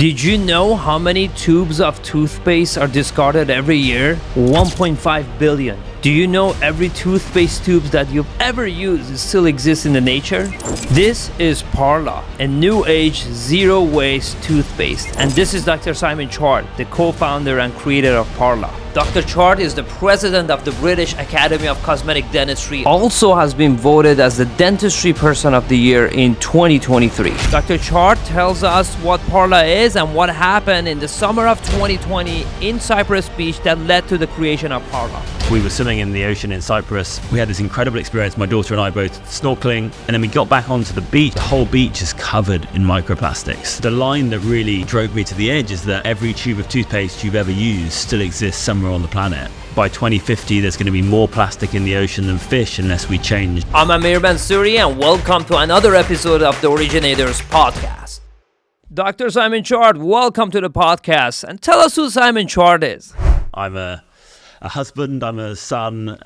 Did you know how many tubes of toothpaste are discarded every year? 1.5 billion. Do you know every toothpaste tube that you've ever used still exists in the nature? This is Parla, a new age zero waste toothpaste. And this is Dr. Simon Chard, the co-founder and creator of Parla. Dr. Chard is the president of the British Academy of Cosmetic Dentistry. Also has been voted as the Dentistry Person of the Year in 2023. Dr. Chard tells us what Parla is and what happened in the summer of 2020 in Cyprus Beach that led to the creation of Parla. We were swimming in the ocean in Cyprus. We had this incredible experience, my daughter and I both snorkeling, and then we got back onto the beach. The whole beach is covered in microplastics. The line that really drove me to the edge is that every tube of toothpaste you've ever used still exists somewhere on the planet. By 2050, there's going to be more plastic in the ocean than fish unless we change. I'm Amir Mansouri and welcome to another episode of the Originators Podcast. Dr. Simon Chard, welcome to the podcast, and tell us who Simon Chard is. I'm a husband, I'm a son,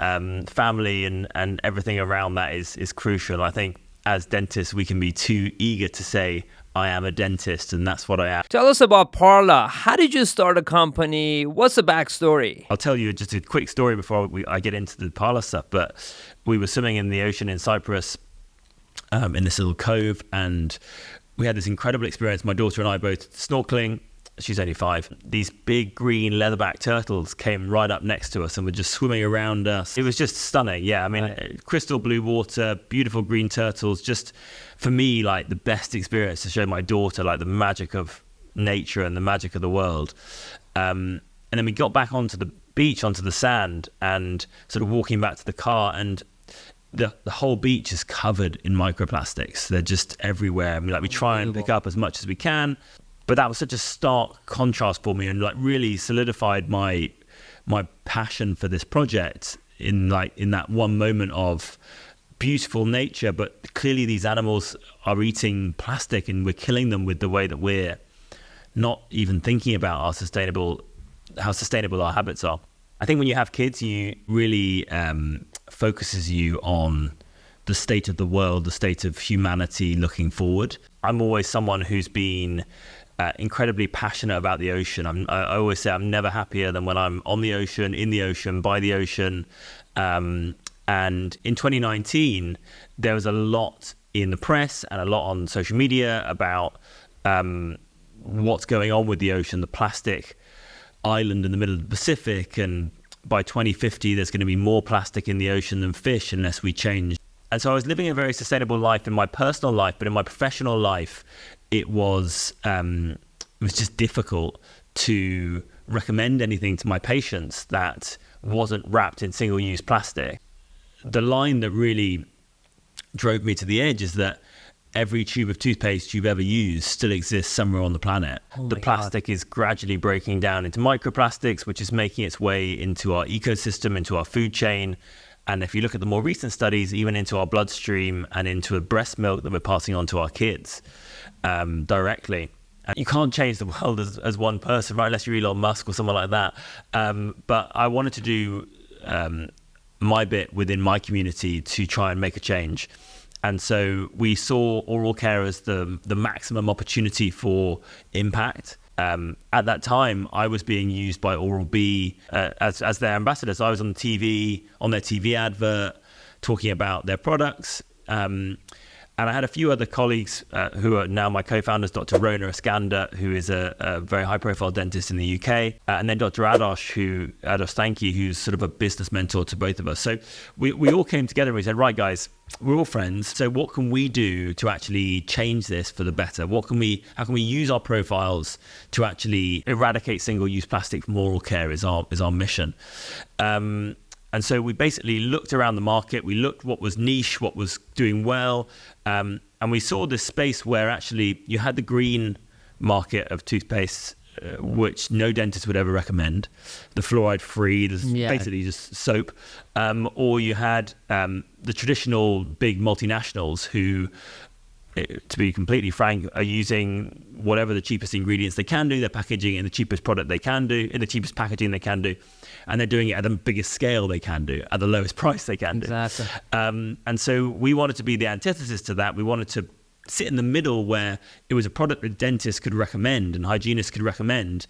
family, and everything around that is crucial. I think as dentists, we can be too eager to say, I am a dentist, and that's what I am. Tell us about Parla. How did you start a company? What's the backstory? I'll tell you just a quick story before I get into the Parla stuff, but we were swimming in the ocean in Cyprus, in this little cove, and we had this incredible experience, my daughter and I both snorkeling. She's only 5. These big green leatherback turtles came right up next to us and were just swimming around us. It was just stunning. Yeah, I mean, crystal blue water, beautiful green turtles. Just for me, like the best experience to show my daughter like the magic of nature and the magic of the world. And then we got back onto the beach, onto the sand, and sort of walking back to the car, and the whole beach is covered in microplastics. They're just everywhere. I mean, like we try and pick up as much as we can. But that was such a stark contrast for me, and like really solidified my passion for this project in that one moment of beautiful nature. But clearly these animals are eating plastic and we're killing them with the way that we're not even thinking about how sustainable our habits are. I think when you have kids, you really focuses you on the state of the world, the state of humanity looking forward. I'm always someone who's been incredibly passionate about the ocean. I always say I'm never happier than when I'm on the ocean, in the ocean, by the ocean. And in 2019, there was a lot in the press and a lot on social media about what's going on with the ocean, the plastic island in the middle of the Pacific. And by 2050, there's going to be more plastic in the ocean than fish unless we change. And so I was living a very sustainable life in my personal life, but in my professional life, it was just difficult to recommend anything to my patients that wasn't wrapped in single-use plastic. The line that really drove me to the edge is that every tube of toothpaste you've ever used still exists somewhere on the planet. The plastic is gradually breaking down into microplastics, which is making its way into our ecosystem, into our food chain. And if you look at the more recent studies, even into our bloodstream and into the breast milk that we're passing on to our kids directly. And you can't change the world as one person, right? Unless you're Elon Musk or someone like that. But I wanted to do my bit within my community to try and make a change. And so we saw oral care as the maximum opportunity for impact. At that time, I was being used by Oral-B as their ambassadors. I was on TV, on their TV advert, talking about their products. And I had a few other colleagues who are now my co-founders, Dr. Rona Iskander, who is a very high-profile dentist in the UK, and then Dr. Ados Stanky, who's sort of a business mentor to both of us. So we all came together and we said, right, guys, we're all friends. So what can we do to actually change this for the better? How can we use our profiles to actually eradicate single-use plastic from oral care is our mission. And so we basically looked around the market. We looked what was niche, what was doing well. And we saw this space where actually you had the green market of toothpaste, which no dentist would ever recommend. The fluoride-free, basically just soap. Or you had the traditional big multinationals who, to be completely frank, are using whatever the cheapest ingredients they can do. They're packaging it in the cheapest product they can do, in the cheapest packaging they can do. And they're doing it at the biggest scale they can do, at the lowest price they can do. Exactly. And so we wanted to be the antithesis to that. We wanted to sit in the middle where it was a product that dentists could recommend and hygienists could recommend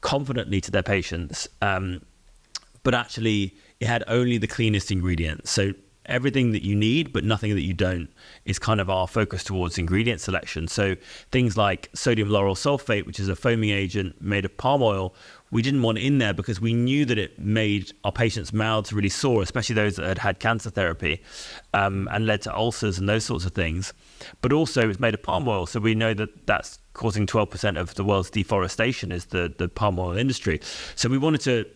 confidently to their patients. But actually it had only the cleanest ingredients. So everything that you need, but nothing that you don't, is kind of our focus towards ingredient selection. So things like sodium lauryl sulfate, which is a foaming agent made of palm oil, we didn't want in there because we knew that it made our patients' mouths really sore, especially those that had had cancer therapy, and led to ulcers and those sorts of things. But also it's made of palm oil, so we know that that's causing 12% of the world's deforestation is the palm oil industry. So we wanted to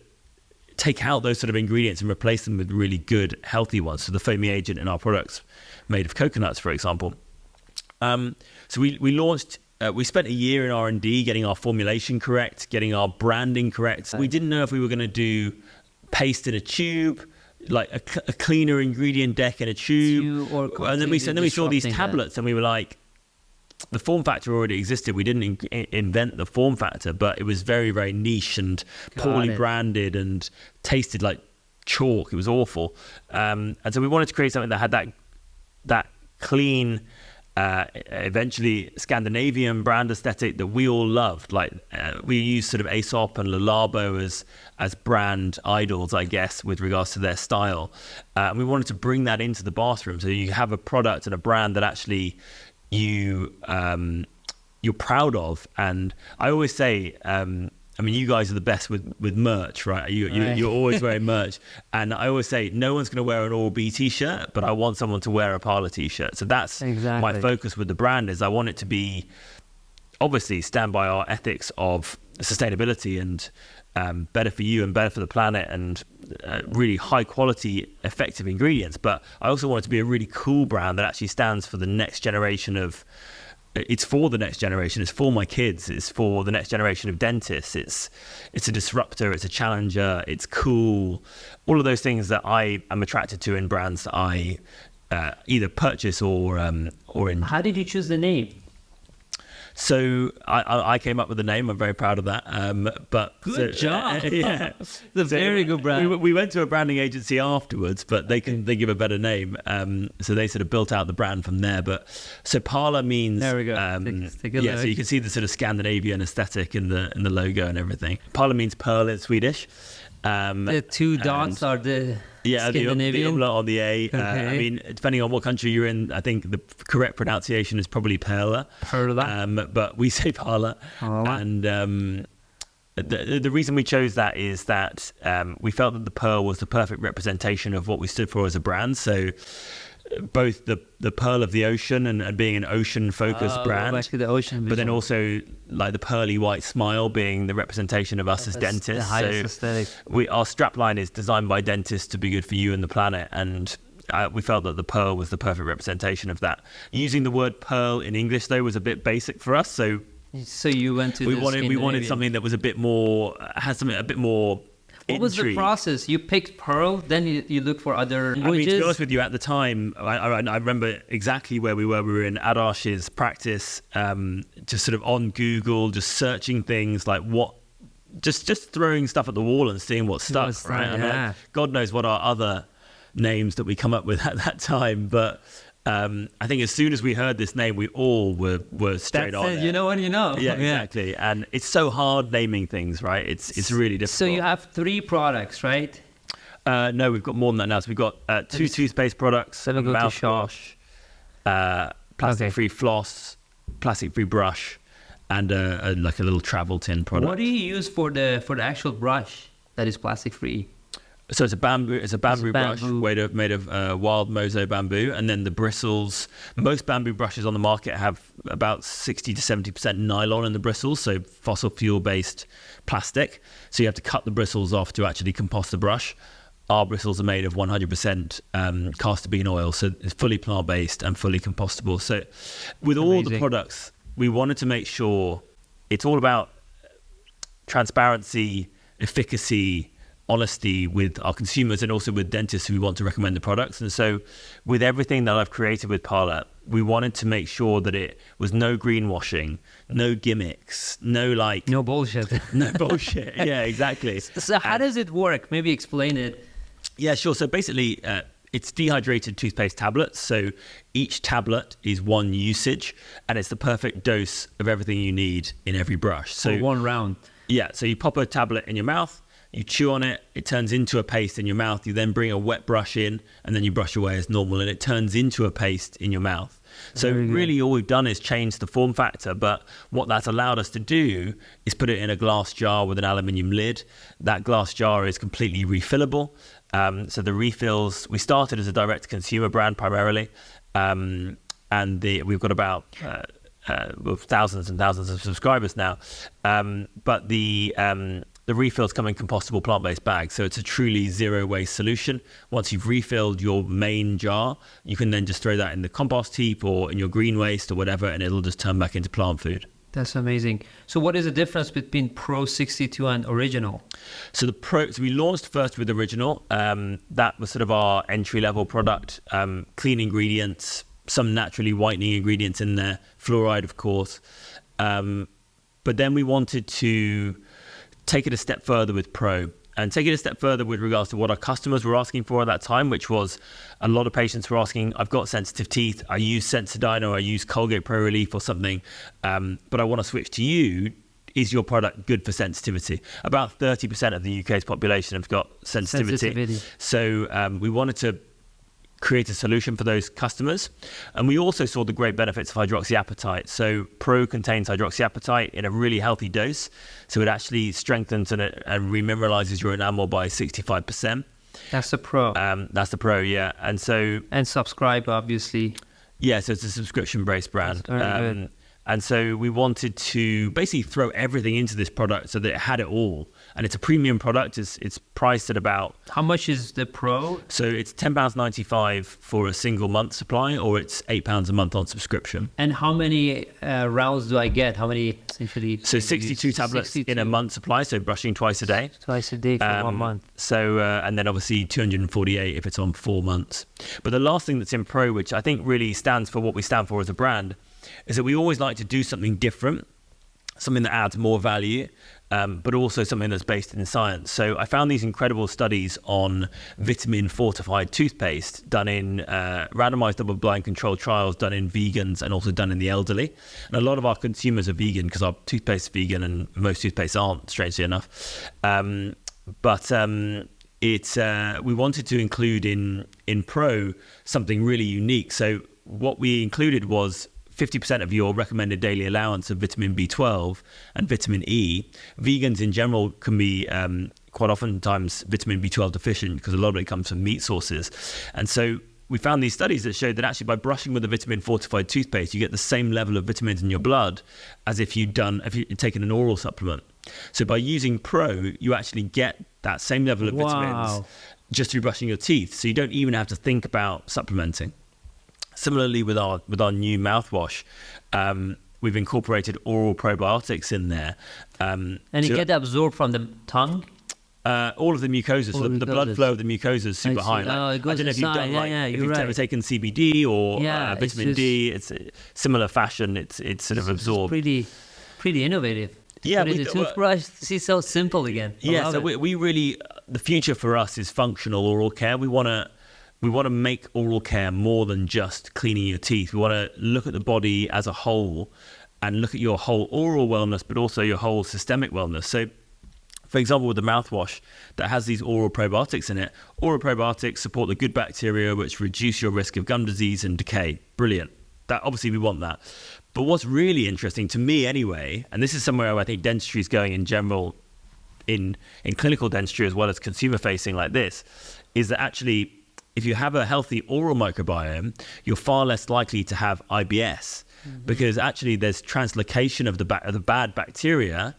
take out those sort of ingredients and replace them with really good, healthy ones. So the foaming agent in our products made of coconuts, for example. So we launched, we spent a year in R&D getting our formulation correct, getting our branding correct. We didn't know if we were going to do paste in a tube, like a cleaner ingredient deck in a tube. And then we saw these tablets and we were like, the form factor already existed. We didn't invent the form factor, but it was very, very niche and poorly branded and tasted like chalk. It was awful. And so we wanted to create something that had that clean, eventually Scandinavian brand aesthetic that we all loved. Like we used sort of Aesop and Le Labo as brand idols, I guess, with regards to their style. And we wanted to bring that into the bathroom. So you have a product and a brand that actually you're proud of. And I always say, I mean, you guys are the best with merch, right? You're always wearing merch. And I always say, no one's going to wear an Oral-B t-shirt, but I want someone to wear a Parla t-shirt. So that's my focus with the brand, is I want it to be, obviously, stand by our ethics of sustainability and better for you and better for the planet and really high quality, effective ingredients. But I also want it to be a really cool brand that actually stands for the next generation of, it's for the next generation, it's for my kids, it's for the next generation of dentists, it's a disruptor, it's a challenger, it's cool, all of those things that I am attracted to in brands that I either purchase or in. How did you choose the name? So I came up with the name. I'm very proud of that. But good job. Yeah, it's a very good brand. We went to a branding agency afterwards, but they give a better name. So they sort of built out the brand from there. But so Parla means, there we go. Take a look. So you can see the sort of Scandinavian aesthetic in the logo and everything. Parla means pearl in Swedish. The two dots are the Scandinavian. The umlaut on the A. Okay. I mean, depending on what country you're in, I think the correct pronunciation is probably Parla. But we say Parla. And the reason we chose that is that we felt that the pearl was the perfect representation of what we stood for as a brand. So both the pearl of the ocean and being an ocean focused brand, back to the ocean but then also like the pearly white smile being the representation of us as dentists. The highest aesthetic. Our strapline is designed by dentists to be good for you and the planet, and we felt that the pearl was the perfect representation of that. Using the word pearl in English though was a bit basic for us, so you went to we wanted something that was a bit more, had something a bit more. What was the process? You picked pearl, then you look for other languages? I mean, to be honest with you, at the time, I remember exactly where we were. We were in Adarsh's practice, just sort of on Google, just searching things like just throwing stuff at the wall and seeing what stuck, right? I mean, God knows what our other names that we come up with at that time, but I think as soon as we heard this name, we all were straight on it. You know what you know. Yeah, exactly. And it's so hard naming things, right? It's really difficult. So you have 3 products, right? No, we've got more than that now. So we've got 2 toothpaste products, mouthwash, plastic-free floss, plastic-free brush, and like a little travel tin product. What do you use for the actual brush that is plastic-free? So it's a bamboo brush made of wild moso bamboo, and then the bristles. Most bamboo brushes on the market have about 60 to 70% nylon in the bristles, so fossil fuel based plastic. So you have to cut the bristles off to actually compost the brush. Our bristles are made of 100% castor bean oil, so it's fully plant based and fully compostable. So with all the products, we wanted to make sure it's all about transparency, efficacy, honesty with our consumers and also with dentists who want to recommend the products. And so with everything that I've created with Parla, we wanted to make sure that it was no greenwashing, no gimmicks, no bullshit. No bullshit. Yeah, exactly. So how does it work? Maybe explain it. Yeah, sure. So basically, it's dehydrated toothpaste tablets. So each tablet is one usage, and it's the perfect dose of everything you need in every brush. So for one round. Yeah, so you pop a tablet in your mouth, you chew on it, it turns into a paste in your mouth. You then bring a wet brush in, and then you brush away as normal, and it turns into a paste in your mouth. So really all we've done is change the form factor, but what that's allowed us to do is put it in a glass jar with an aluminium lid. That glass jar is completely refillable. So the refills, we started as a direct-to-consumer brand primarily, and we've got about thousands and thousands of subscribers now. But the refills come in compostable plant-based bags, so it's a truly zero-waste solution. Once you've refilled your main jar, you can then just throw that in the compost heap or in your green waste or whatever, and it'll just turn back into plant food. That's amazing. So what is the difference between Pro 62 and Original? So we launched first with Original. That was sort of our entry-level product. Clean ingredients, some naturally whitening ingredients in there, fluoride, of course. But then we wanted to take it a step further with Pro, and take it a step further with regards to what our customers were asking for at that time, which was a lot of patients were asking, I've got sensitive teeth, I use Sensodyne or I use Colgate Pro Relief or something, but I want to switch to you. Is your product good for sensitivity? About 30% of the UK's population have got sensitivity. So we wanted to create a solution for those customers. And we also saw the great benefits of hydroxyapatite. So Pro contains hydroxyapatite in a really healthy dose. So it actually strengthens and remineralizes your enamel by 65%. That's the Pro. That's the Pro, yeah. And Subscribe, obviously. Yeah, so it's a subscription-based brand. That's very good. And so we wanted to basically throw everything into this product so that it had it all. And it's a premium product. It's priced at about... How much is the Pro? So it's £10.95 for a single month supply, or it's £8 a month on subscription. And how many rounds do I get? How many essentially? So 62 tablets 62. In a month supply, so brushing twice a day. Twice a day for 1 month. So, and then obviously 248 if it's on 4 months. But the last thing that's in Pro, which I think really stands for what we stand for as a brand, is that we always like to do something different, something that adds more value, but also something that's based in science. So I found these incredible studies on vitamin fortified toothpaste done in randomized double-blind controlled trials done in vegans and also done in the elderly. And a lot of our consumers are vegan because our toothpaste is vegan and most toothpastes aren't, strangely enough. We wanted to include in Pro something really unique. So what we included was 50% of your recommended daily allowance of vitamin B12 and vitamin E. Vegans in general can be quite oftentimes vitamin B12 deficient because a lot of it comes from meat sources. And so we found these studies that showed that actually by brushing with a vitamin fortified toothpaste, you get the same level of vitamins in your blood as if you'd taken an oral supplement. So by using Pro, you actually get that same level of vitamins just through brushing your teeth. So you don't even have to think about supplementing. Similarly, with our new mouthwash, we've incorporated oral probiotics in there. And it gets absorbed from the tongue? All of the mucosas. So the blood flow of the mucosas is super high. It goes I don't know if you've done if you've ever taken CBD or vitamin D. It's a similar fashion. It's sort of absorbed. Pretty innovative. Yeah, the toothbrush. It's so simple again. We really, the future for us is functional oral care. We want to make oral care more than just cleaning your teeth. We want to look at the body as a whole and look at your whole oral wellness, but also your whole systemic wellness. So, for example, with the mouthwash that has these oral probiotics in it, oral probiotics support the good bacteria, which reduce your risk of gum disease and decay. Brilliant. That obviously we want that. But what's really interesting to me anyway, and this is somewhere I think dentistry is going in general, in clinical dentistry as well as consumer facing like this, is that actually if you have a healthy oral microbiome, you're far less likely to have IBS because actually there's translocation of the bad bacteria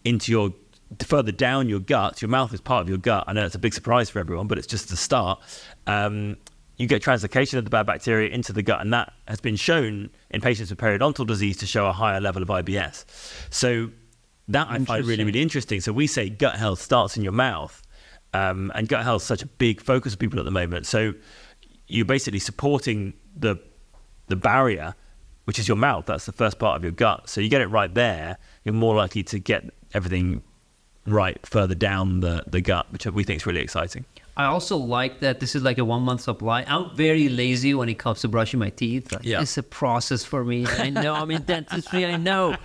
into your further down your gut. Your mouth is part of your gut. I know it's a big surprise for everyone, but it's just the start. You get translocation of the bad bacteria into the gut, and that has been shown in patients with periodontal disease to show a higher level of IBS. So that I find really, really interesting. So we say gut health starts in your mouth. And gut health is such a big focus of people at the moment. So you're basically supporting the barrier, which is your mouth. That's the first part of your gut. So you get it right there, you're more likely to get everything right further down the gut, which we think is really exciting. I also like that this is like a 1 month supply. I'm very lazy when it comes to brushing my teeth. Like, it's a process for me. I know I'm in dentistry, I know.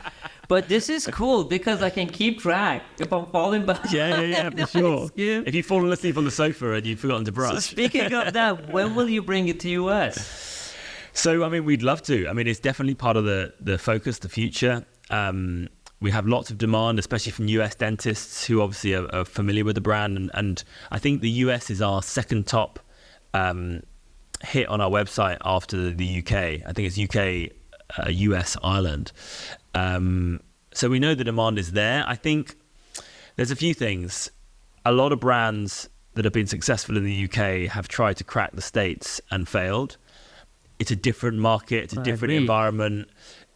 But this is cool because I can keep track if I'm falling back. Yeah, for sure. If you've fallen asleep on the sofa and you've forgotten to brush. So speaking of that, when will you bring it to US? So, I mean, we'd love to. I mean, it's definitely part of the focus, the future. We have lots of demand, especially from US dentists who obviously are familiar with the brand. And I think the US is our second top hit on our website after the UK. I think it's UK, US, Ireland. So we know the demand is there. I think there's a few things. A lot of brands that have been successful in the UK have tried to crack the States and failed. It's a different market. It's a different environment.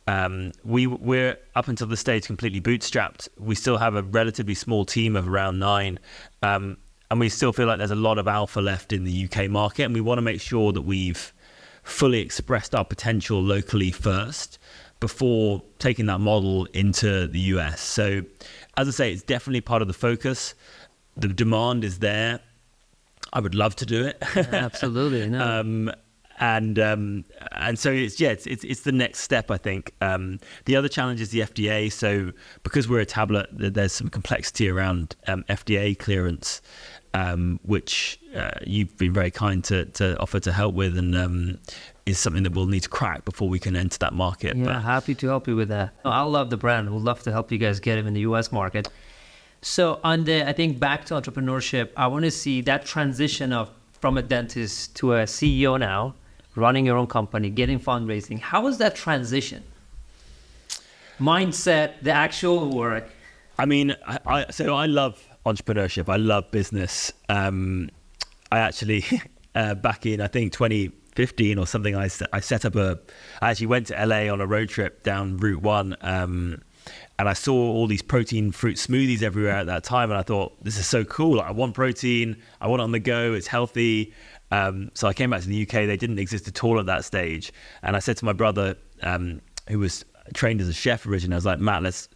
We're up until the stage completely bootstrapped. We still have a relatively small team of around 9. And we still feel like there's a lot of alpha left in the UK market. And we want to make sure that we've fully expressed our potential locally first before taking that model into the US. So as I say, it's definitely part of the focus. The demand is there. I would love to do it. Absolutely. No. And so it's the next step, I think. The other challenge is the FDA. So because we're a tablet, there's some complexity around FDA clearance, which you've been very kind to offer to help with, and is something that we'll need to crack before we can enter that market. Yeah, happy to help you with that. I love the brand. We'd love to help you guys get it in the US market. So I think back to entrepreneurship, I want to see that transition from a dentist to a CEO now, running your own company, getting fundraising. How was that transition? Mindset, the actual work. I mean, I love entrepreneurship. I love business. I actually, back in, I think, 2015 or something, I set up I actually went to LA on a road trip down Route 1, and I saw all these protein fruit smoothies everywhere at that time, and I thought, this is so cool. Like, I want protein. I want it on the go. It's healthy. So I came back to the UK. They didn't exist at all at that stage. And I said to my brother, who was trained as a chef originally, I was like, Matt, let's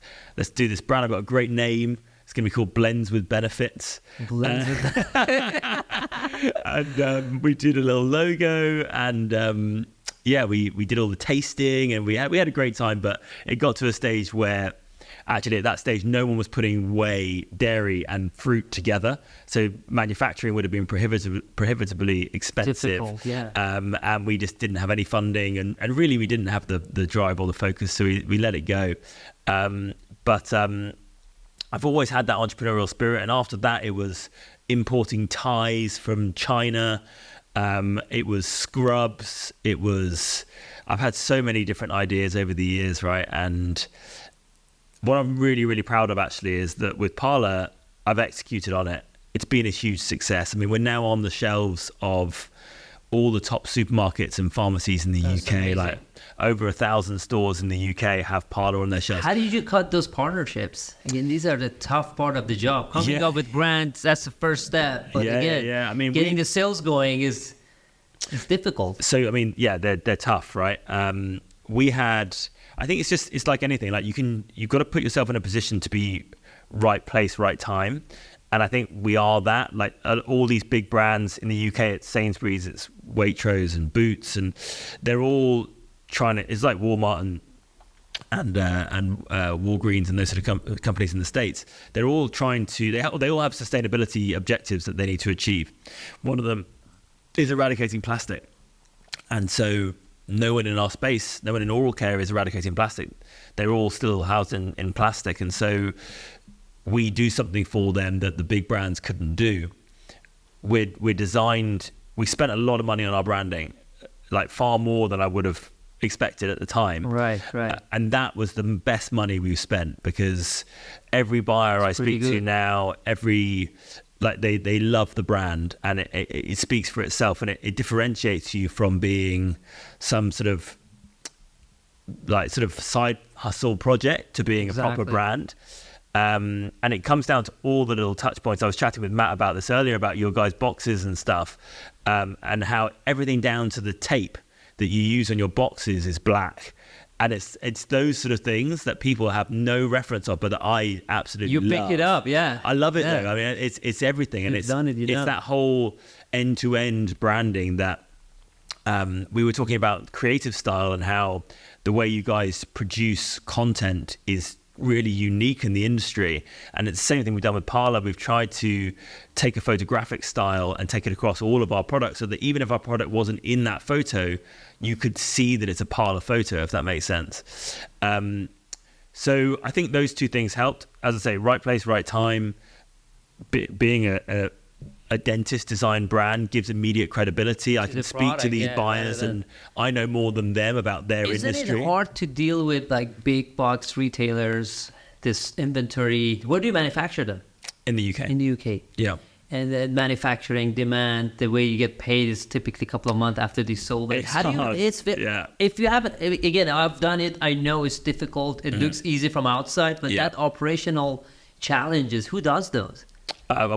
do this brand. I've got a great name. It's going to be called Blends with Benefits. Blends with And we did a little logo, and we did all the tasting, and we had a great time. But it got to a stage where, actually, at that stage, no one was putting whey, dairy, and fruit together. So manufacturing would have been prohibitively expensive. Difficult, yeah. And we just didn't have any funding, and really we didn't have the drive or the focus, so we let it go. But I've always had that entrepreneurial spirit, and after that, it was importing ties from China. It was scrubs. I've had so many different ideas over the years, right? And what I'm really, really proud of actually is that with Parla, I've executed on it. It's been a huge success. I mean, we're now on the shelves of all the top supermarkets and pharmacies in the UK. Amazing. Like over 1,000 stores in the UK have Parla on their shelves. How did you cut those partnerships? Again, these are the tough part of the job. Coming up with brands, that's the first step. But I mean, getting the sales going is difficult. So, I mean, they're tough, right? I think it's like anything. Like you've got to put yourself in a position to be right place, right time. And I think we are that. Like all these big brands in the UK, it's Sainsbury's, it's Waitrose and Boots, and they're all trying to. It's like Walmart and Walgreens and those sort of companies in the States. They're all trying to. They all have sustainability objectives that they need to achieve. One of them is eradicating plastic, and so no one in our space, no one in oral care is eradicating plastic. They're all still housed in plastic, and so we do something for them that the big brands couldn't do. We spent a lot of money on our branding, like far more than I would have expected at the time. Right. And that was the best money we've spent, because every buyer I speak to now, they love the brand, and it speaks for itself, and it differentiates you from being some sort of side hustle project to being a proper brand. And it comes down to all the little touch points. I was chatting with Matt about this earlier, about your guys' boxes and stuff, and how everything down to the tape that you use on your boxes is black. And it's those sort of things that people have no reference of, but that I absolutely you love. pick it up, yeah. I love it though. I mean, it's everything, and it's that whole end-to-end branding that we were talking about creative style and how the way you guys produce content is really unique in the industry. And it's the same thing we've done with Parla. We've tried to take a photographic style and take it across all of our products so that even if our product wasn't in that photo, you could see that it's a Parla photo, if that makes sense. So I think those two things helped. As I say, right place, right time. Being a dentist design brand gives immediate credibility. I can speak to these buyers and I know more than them about their industry. Isn't it hard to deal with like big box retailers, this inventory? Where do you manufacture them? In the UK. In the UK. Yeah. And then manufacturing demand, the way you get paid is typically a couple of months after they sold it. If you haven't, again, I've done it. I know it's difficult. It looks easy from outside, but that operational challenges, who does those?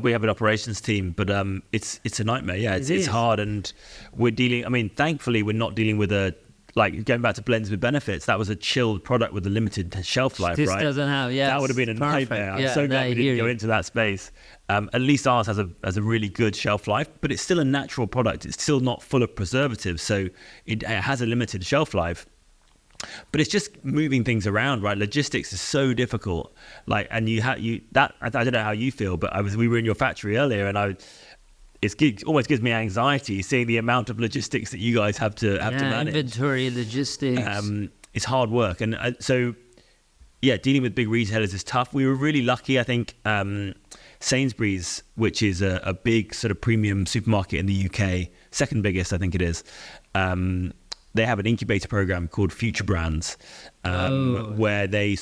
We have an operations team, but it's a nightmare. Yeah, it's hard, and we're dealing. I mean, thankfully, we're not dealing with like going back to blends with benefits. That was a chilled product with a limited shelf life, this right? Doesn't have. Yeah, that would have been a nightmare. I'm so glad we didn't go into that space. At least ours has a really good shelf life, but it's still a natural product. It's still not full of preservatives, so it has a limited shelf life. But it's just moving things around, right? Logistics is so difficult. Like, and I don't know how you feel, but we were in your factory earlier, and it almost gives me anxiety seeing the amount of logistics that you guys have to manage. Inventory, logistics. It's hard work, and so dealing with big retailers is tough. We were really lucky, I think. Sainsbury's, which is a big sort of premium supermarket in the UK, second biggest, I think it is. They have an incubator program called Future Brands, where they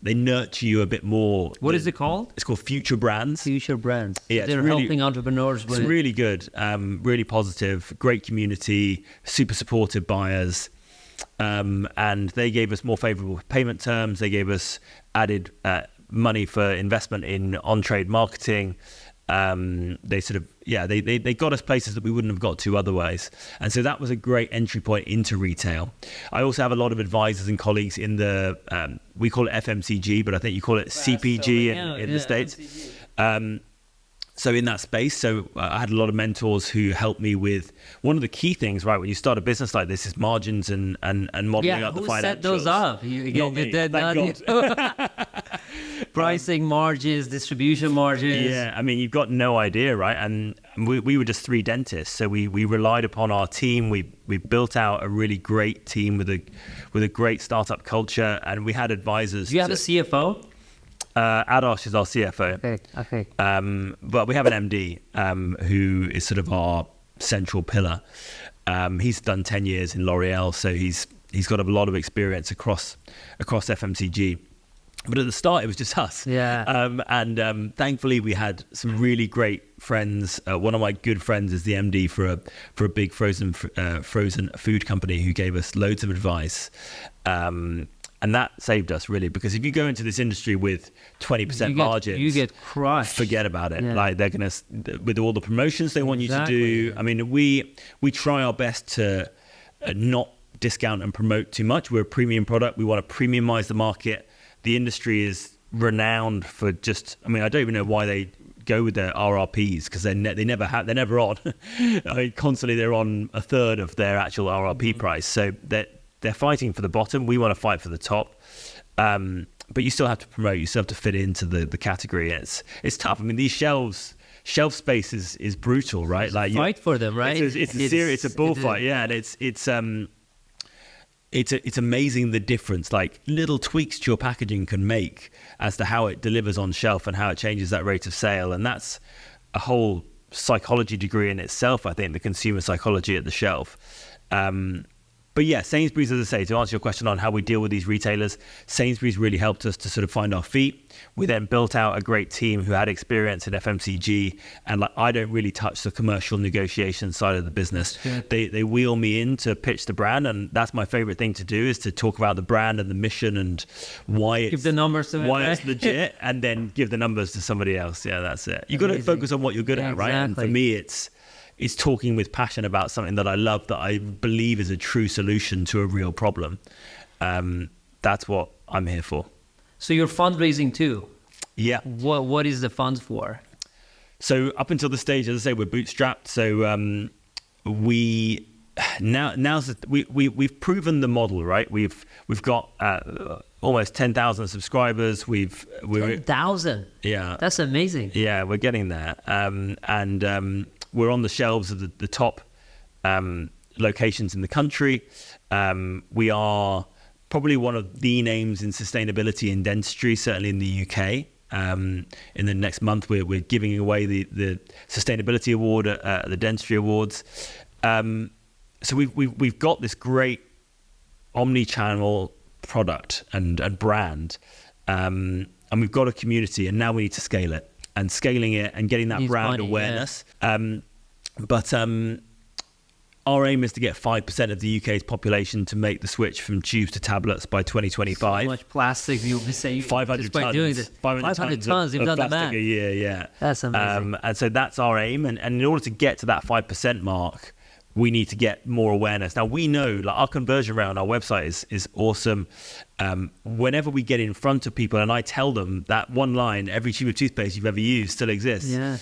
nurture you a bit more. What is it called? It's called Future Brands. Future Brands. Yeah, they're helping entrepreneurs with it. It's really good, really positive, great community, super supportive buyers. And they gave us more favorable payment terms. They gave us added money for investment in on-trade marketing. They got us places that we wouldn't have got to otherwise, and so that was a great entry point into retail. I also have a lot of advisors and colleagues in the we call it FMCG, but I think you call it CPG in the States. So in that space, I had a lot of mentors who helped me with one of the key things, right? When you start a business like this, is margins and modeling up the financials. Who set those up? Pricing margins, distribution margins. Yeah, I mean, you've got no idea, right? And we were just three dentists, so we relied upon our team. We built out a really great team with a great startup culture, and we had advisors. Do you have a CFO? Adosh is our CFO. Okay. But we have an MD who is sort of our central pillar. He's done 10 years in L'Oreal, so he's got a lot of experience across FMCG. But at the start, it was just us. Yeah. And thankfully, we had some really great friends. One of my good friends is the MD for a big frozen food company who gave us loads of advice. And that saved us, really, because if you go into this industry with 20% margins, you get crushed. Forget about it. Yeah. Like, they're going to, with all the promotions they want you to do. I mean, we try our best to not discount and promote too much. We're a premium product. We want to premiumize the market. The industry is renowned for I don't even know why they go with their RRPs, because they're never on. I mean, constantly they're on a third of their actual RRP price. So they're fighting for the bottom. We want to fight for the top. But you still have to promote. You still have to fit into the category. It's tough. I mean, these shelf space is brutal, right? Like, fight for them, right? It's a bullfight, yeah. And it's amazing the difference, like little tweaks to your packaging can make as to how it delivers on shelf and how it changes that rate of sale. And that's a whole psychology degree in itself, I think, the consumer psychology at the shelf. But yeah, Sainsbury's, as I say, to answer your question on how we deal with these retailers, Sainsbury's really helped us to sort of find our feet. We then built out a great team who had experience in FMCG, and I don't really touch the commercial negotiation side of the business. They wheel me in to pitch the brand, and that's my favorite thing to do, is to talk about the brand and the mission and why it's legit, and then give the numbers to somebody else. Yeah, that's it. You've got to focus on what you're good at, right? And for me, it's talking with passion about something that I love, that I believe is a true solution to a real problem. That's what I'm here for. So you're fundraising too. Yeah. What is the funds for? So up until the stage, as I say, we're bootstrapped. So we've proven the model, right? We've got almost 10,000 subscribers. 10,000. Yeah, that's amazing. Yeah, we're getting there, and we're on the shelves of the top locations in the country. We are probably one of the names in sustainability in dentistry, certainly in the UK. In the next month, we're giving away the sustainability award at the dentistry awards. So we've got this great omni-channel product and brand, and we've got a community, and now we need to scale it, and scaling it and getting that brand awareness. Yeah. But our aim is to get 5% of the UK's population to make the switch from tubes to tablets by 2025. So much plastic you'll be saving. 500 tons. Doing this. 500 tons. You've of done the plastic math. a year, yeah. That's amazing. And so that's our aim. And in order to get to that 5% mark, we need to get more awareness. Now, we know like our conversion rate on our website is awesome. Whenever we get in front of people and I tell them that one line, every tube of toothpaste you've ever used still exists. Yeah.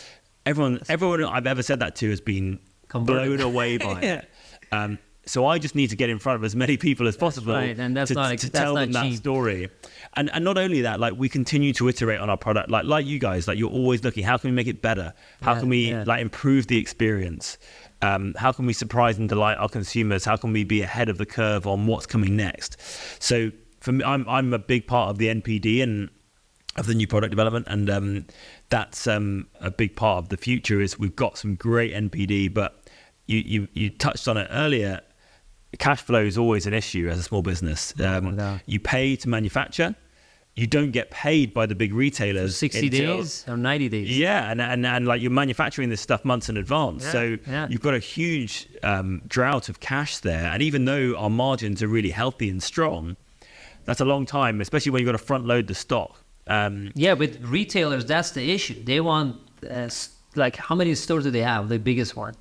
Everyone I've ever said that to has been blown away by it. So I just need to get in front of as many people as possible to tell them that story. And not only that, like we continue to iterate on our product, like you guys, like you're always looking, how can we make it better? How can we like improve the experience? How can we surprise and delight our consumers? How can we be ahead of the curve on what's coming next? So for me, I'm a big part of the NPD and of the new product development, and that's a big part of the future. Is we've got some great NPD, but you touched on it earlier. Cash flow is always an issue as a small business. You pay to manufacture. You don't get paid by the big retailers. 60 days or 90 days. Yeah, and like you're manufacturing this stuff months in advance. So you've got a huge drought of cash there. And even though our margins are really healthy and strong, that's a long time, especially when you've got to front load the stock. With retailers, that's the issue. They want, like, how many stores do they have? The biggest one?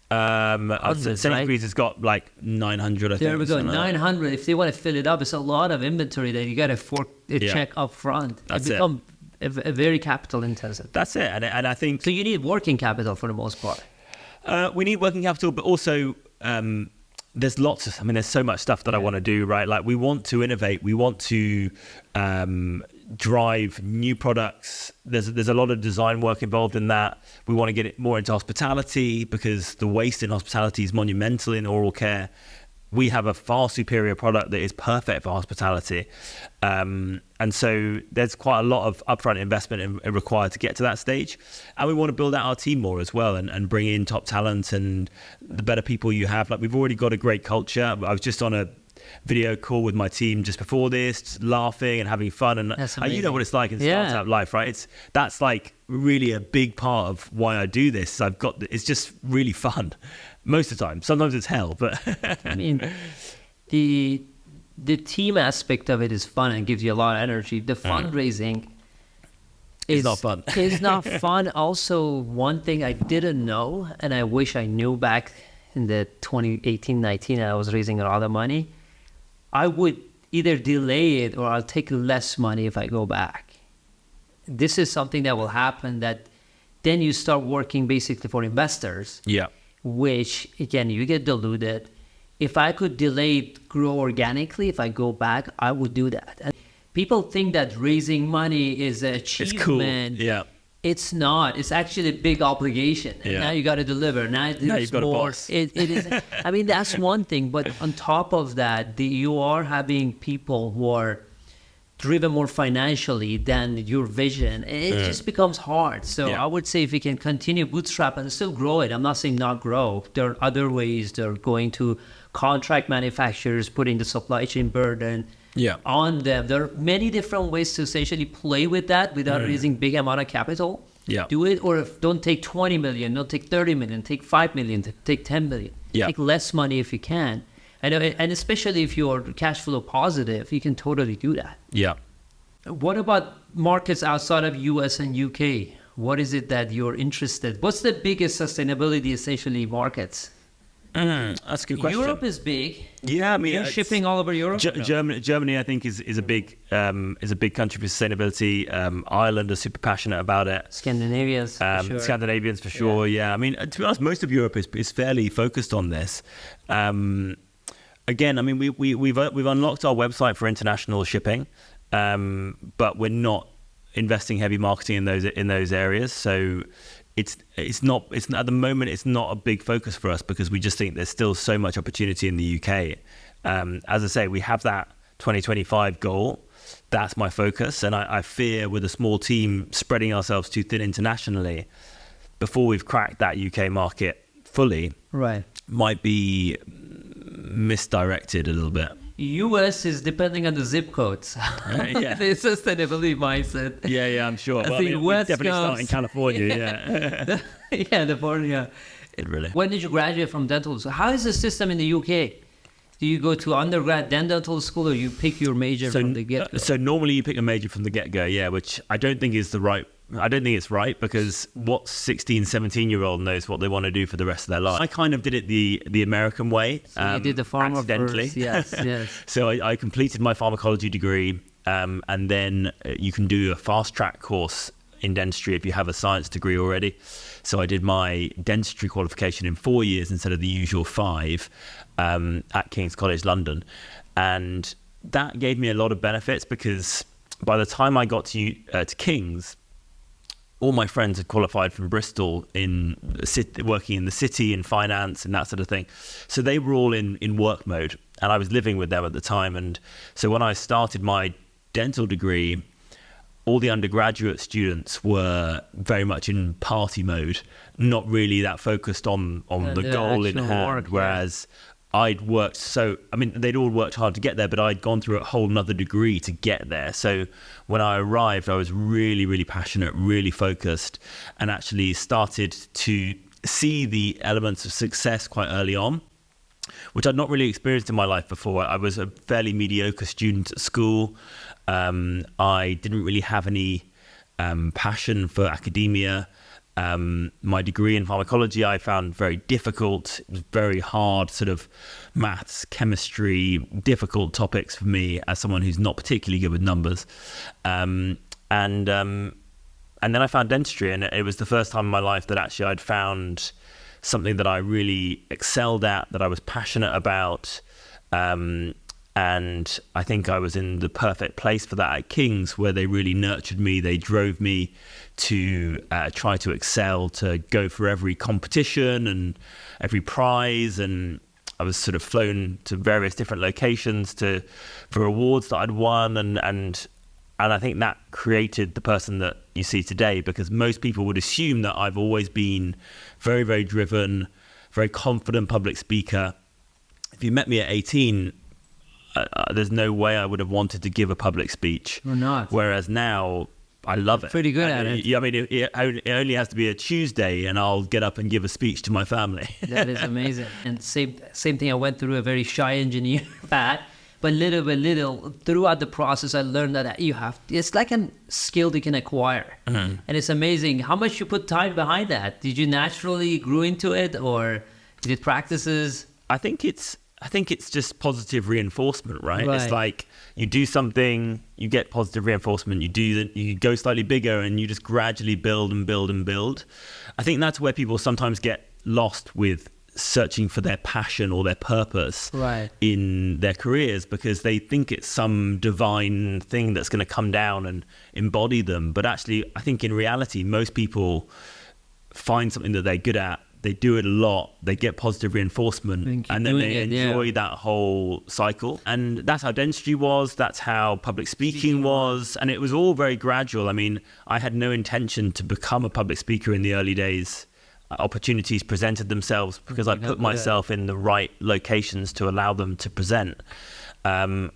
Sainsbury's has got like 900, I think. There we go, 900. If they want to fill it up, it's a lot of inventory that you got to check up front. That's it becomes a very capital intensive. That's it. And I think... So you need working capital for the most part. We need working capital, but also there's so much stuff that I want to do, right? Like we want to innovate. We want to drive new products. There's a lot of design work involved in that. We want to get it more into hospitality because the waste in hospitality is monumental in oral care. We have a far superior product that is perfect for hospitality. And so there's quite a lot of upfront investment required to get to that stage. And we want to build out our team more as well and bring in top talent and the better people you have. Like we've already got a great culture. I was just on a video call with my team just before this, laughing and having fun, and you know what it's like in startup life, right? That's like really a big part of why I do this. It's just really fun most of the time. Sometimes it's hell, but I mean, the team aspect of it is fun and gives you a lot of energy. The fundraising is not fun. It's not fun. Also, one thing I didn't know, and I wish I knew back in the 2018-19, I was raising a lot of money. I would either delay it or I'll take less money if I go back. This is something that will happen, that then you start working basically for investors. Yeah. Which, again, you get diluted. If I could delay it, grow organically, if I go back, I would do that. And people think that raising money is an achievement. It's cool. Yeah. It's not. It's actually a big obligation. And now you got to deliver. Now you've got more. A boss. It is. I mean, that's one thing. But on top of that, you are having people who are driven more financially than your vision. It just becomes hard. So I would say if you can continue bootstrap and still grow it, I'm not saying not grow. There are other ways. They're going to contract manufacturers, putting the supply chain burden on them. There are many different ways to essentially play with that without raising big amount of capital. Do it, or don't take 20 million, don't take 30 million, take 5 million, take 10 million. Take less money if you can. And especially if you're cash flow positive, you can totally do that. What about markets outside of US and UK? What is it that you're interested? What's the biggest sustainability essentially markets? That's a good question. Europe is big. Yeah, I mean, You're shipping all over Europe. Germany, I think, is a big country for sustainability. Ireland are super passionate about it. Scandinavians, for sure. Scandinavians for sure. Yeah, I mean, to be honest, most of Europe is fairly focused on this. Again, I mean, we've unlocked our website for international shipping, but we're not investing heavy marketing in those areas. So it's not at the moment, it's not a big focus for us because we just think there's still so much opportunity in the UK. As I say, we have that 2025 goal. That's my focus, and I fear with a small team spreading ourselves too thin internationally before we've cracked that UK market fully. Right. Might be misdirected a little bit. US is depending on the zip codes. Yeah. The sustainability mindset. Yeah, I'm sure. I think we West definitely start Coast. in California. Yeah. Yeah, California. It really. When did you graduate from dental school? How is the system in the UK? Do you go to undergrad then dental school, or you pick your major from the get-go? So normally you pick a major from the get-go, yeah, which I don't think is I don't think it's right, because what 16, 17-year-old knows what they want to do for the rest of their life? I kind of did it the American way. So you did the pharma accidentally. first. Yes. So I completed my pharmacology degree, and then you can do a fast-track course in dentistry if you have a science degree already. So I did my dentistry qualification in 4 years instead of the usual 5 at King's College London. And that gave me a lot of benefits, because by the time I got to King's, all my friends had qualified from Bristol in working in the city, in finance and that sort of thing. So they were all in work mode, and I was living with them at the time. And so when I started my dental degree, all the undergraduate students were very much in party mode, not really that focused on the goal in hand. Whereas I'd worked they'd all worked hard to get there, but I'd gone through a whole nother degree to get there. So when I arrived, I was really, really passionate, really focused, and actually started to see the elements of success quite early on, which I'd not really experienced in my life before. I was a fairly mediocre student at school. I didn't really have any passion for academia. My degree in pharmacology I found very difficult. It was very hard, sort of maths, chemistry, difficult topics for me as someone who's not particularly good with numbers. And then I found dentistry, and it was the first time in my life that actually I'd found something that I really excelled at, that I was passionate about. And I think I was in the perfect place for that at King's, where they really nurtured me. They drove me to try to excel, to go for every competition and every prize. And I was sort of flown to various different locations for awards that I'd won. And I think that created the person that you see today, because most people would assume that I've always been very, very driven, very confident public speaker. If you met me at 18, there's no way I would have wanted to give a public speech. Or not. Whereas now, I love it. Pretty good at it. I mean, it only has to be a Tuesday, and I'll get up and give a speech to my family. That is amazing. And same thing. I went through a very shy engineer path, but little by little, throughout the process, I learned that it's like a skill you can acquire. Mm-hmm. And it's amazing how much you put time behind that. Did you naturally grew into it, or did it practices? I think it's just positive reinforcement, right? It's like you do something, you get positive reinforcement, you go slightly bigger, and you just gradually build and build and build. I think that's where people sometimes get lost with searching for their passion or their purpose in their careers, because they think it's some divine thing that's going to come down and embody them. But actually, I think in reality, most people find something that they're good at, they do it a lot, they get positive reinforcement, and then they enjoy that whole cycle. And that's how dentistry was, that's how public speaking was, and it was all very gradual. I mean, I had no intention to become a public speaker in the early days. Opportunities presented themselves because I put myself in the right locations to allow them to present, and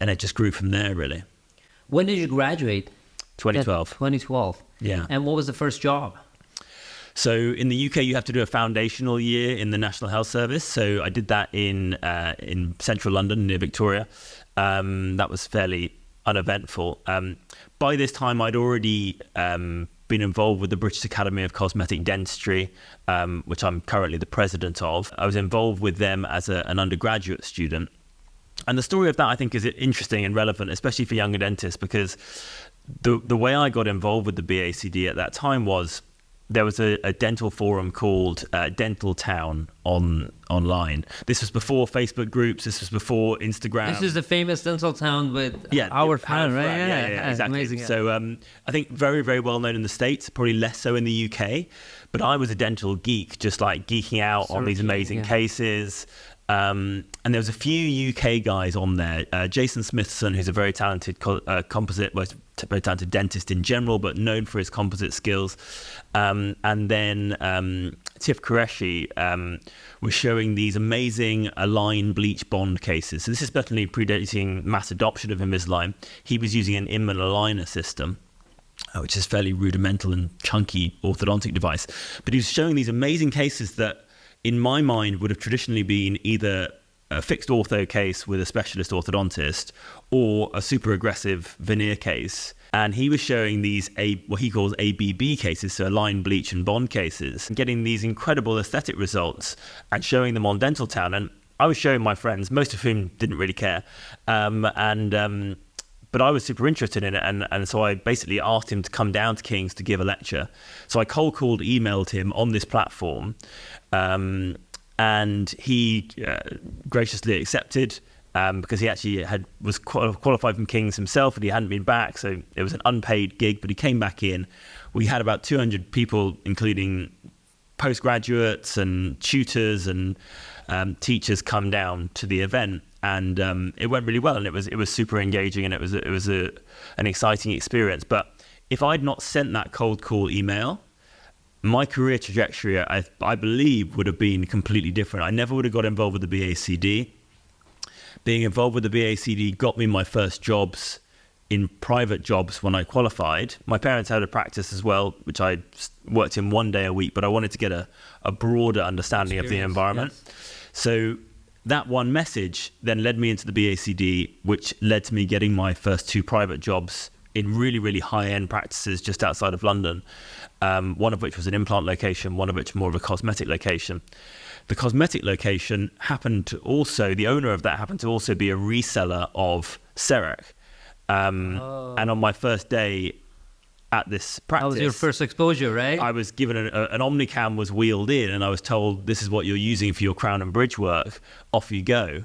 it just grew from there, really. When did you graduate? 2012. 2012. Yeah. And what was the first job? So in the UK, you have to do a foundational year in the National Health Service. So I did that in central London near Victoria. That was fairly uneventful. By this time, I'd already been involved with the British Academy of Cosmetic Dentistry, which I'm currently the president of. I was involved with them as an undergraduate student. And the story of that, I think, is interesting and relevant, especially for younger dentists, because the way I got involved with the BACD at that time was there was a dental forum called Dental Town online. This was before Facebook groups. This was before Instagram. This is the famous Dental Town with our fan, right? Yeah, exactly. Amazing. So I think very, very well known in the States, probably less so in the UK. But I was a dental geek, just like geeking out on these amazing cases. And there was a few UK guys on there. Jason Smithson, who's a very talented very talented dentist in general, but known for his composite skills. And then Tiff Qureshi was showing these amazing Align bleach bond cases. So this is certainly predating mass adoption of Invisalign. He was using an Inman aligner system, which is fairly rudimental and chunky orthodontic device. But he was showing these amazing cases that, in my mind, would have traditionally been either a fixed ortho case with a specialist orthodontist or a super aggressive veneer case. And he was showing these, what he calls ABB cases, so Align, bleach and bond cases, and getting these incredible aesthetic results and showing them on Dental Town. And I was showing my friends, most of whom didn't really care. But I was super interested in it, and so I basically asked him to come down to King's to give a lecture. So I cold called, emailed him on this platform, and he graciously accepted because he actually was qualified from King's himself, and he hadn't been back, so it was an unpaid gig. But he came back in. We had about 200 people, including postgraduates and tutors and teachers, come down to the event. And it went really well, and it was super engaging, and it was an exciting experience. But if I'd not sent that cold call email, my career trajectory, I believe, would have been completely different. I never would have got involved with the BACD. Being involved with the BACD got me my first jobs in private jobs when I qualified. My parents had a practice as well, which I worked in 1 day a week, but I wanted to get a broader understanding of the environment. Yes. So that one message then led me into the BACD, which led to me getting my first 2 private jobs in really, really high-end practices just outside of London, one of which was an implant location, one of which more of a cosmetic location. The cosmetic location the owner of that happened to also be a reseller of CEREC. And on my first day at this practice, that was your first exposure, right? I was given an Omnicam was wheeled in, and I was told, this is what you're using for your crown and bridge work, off you go.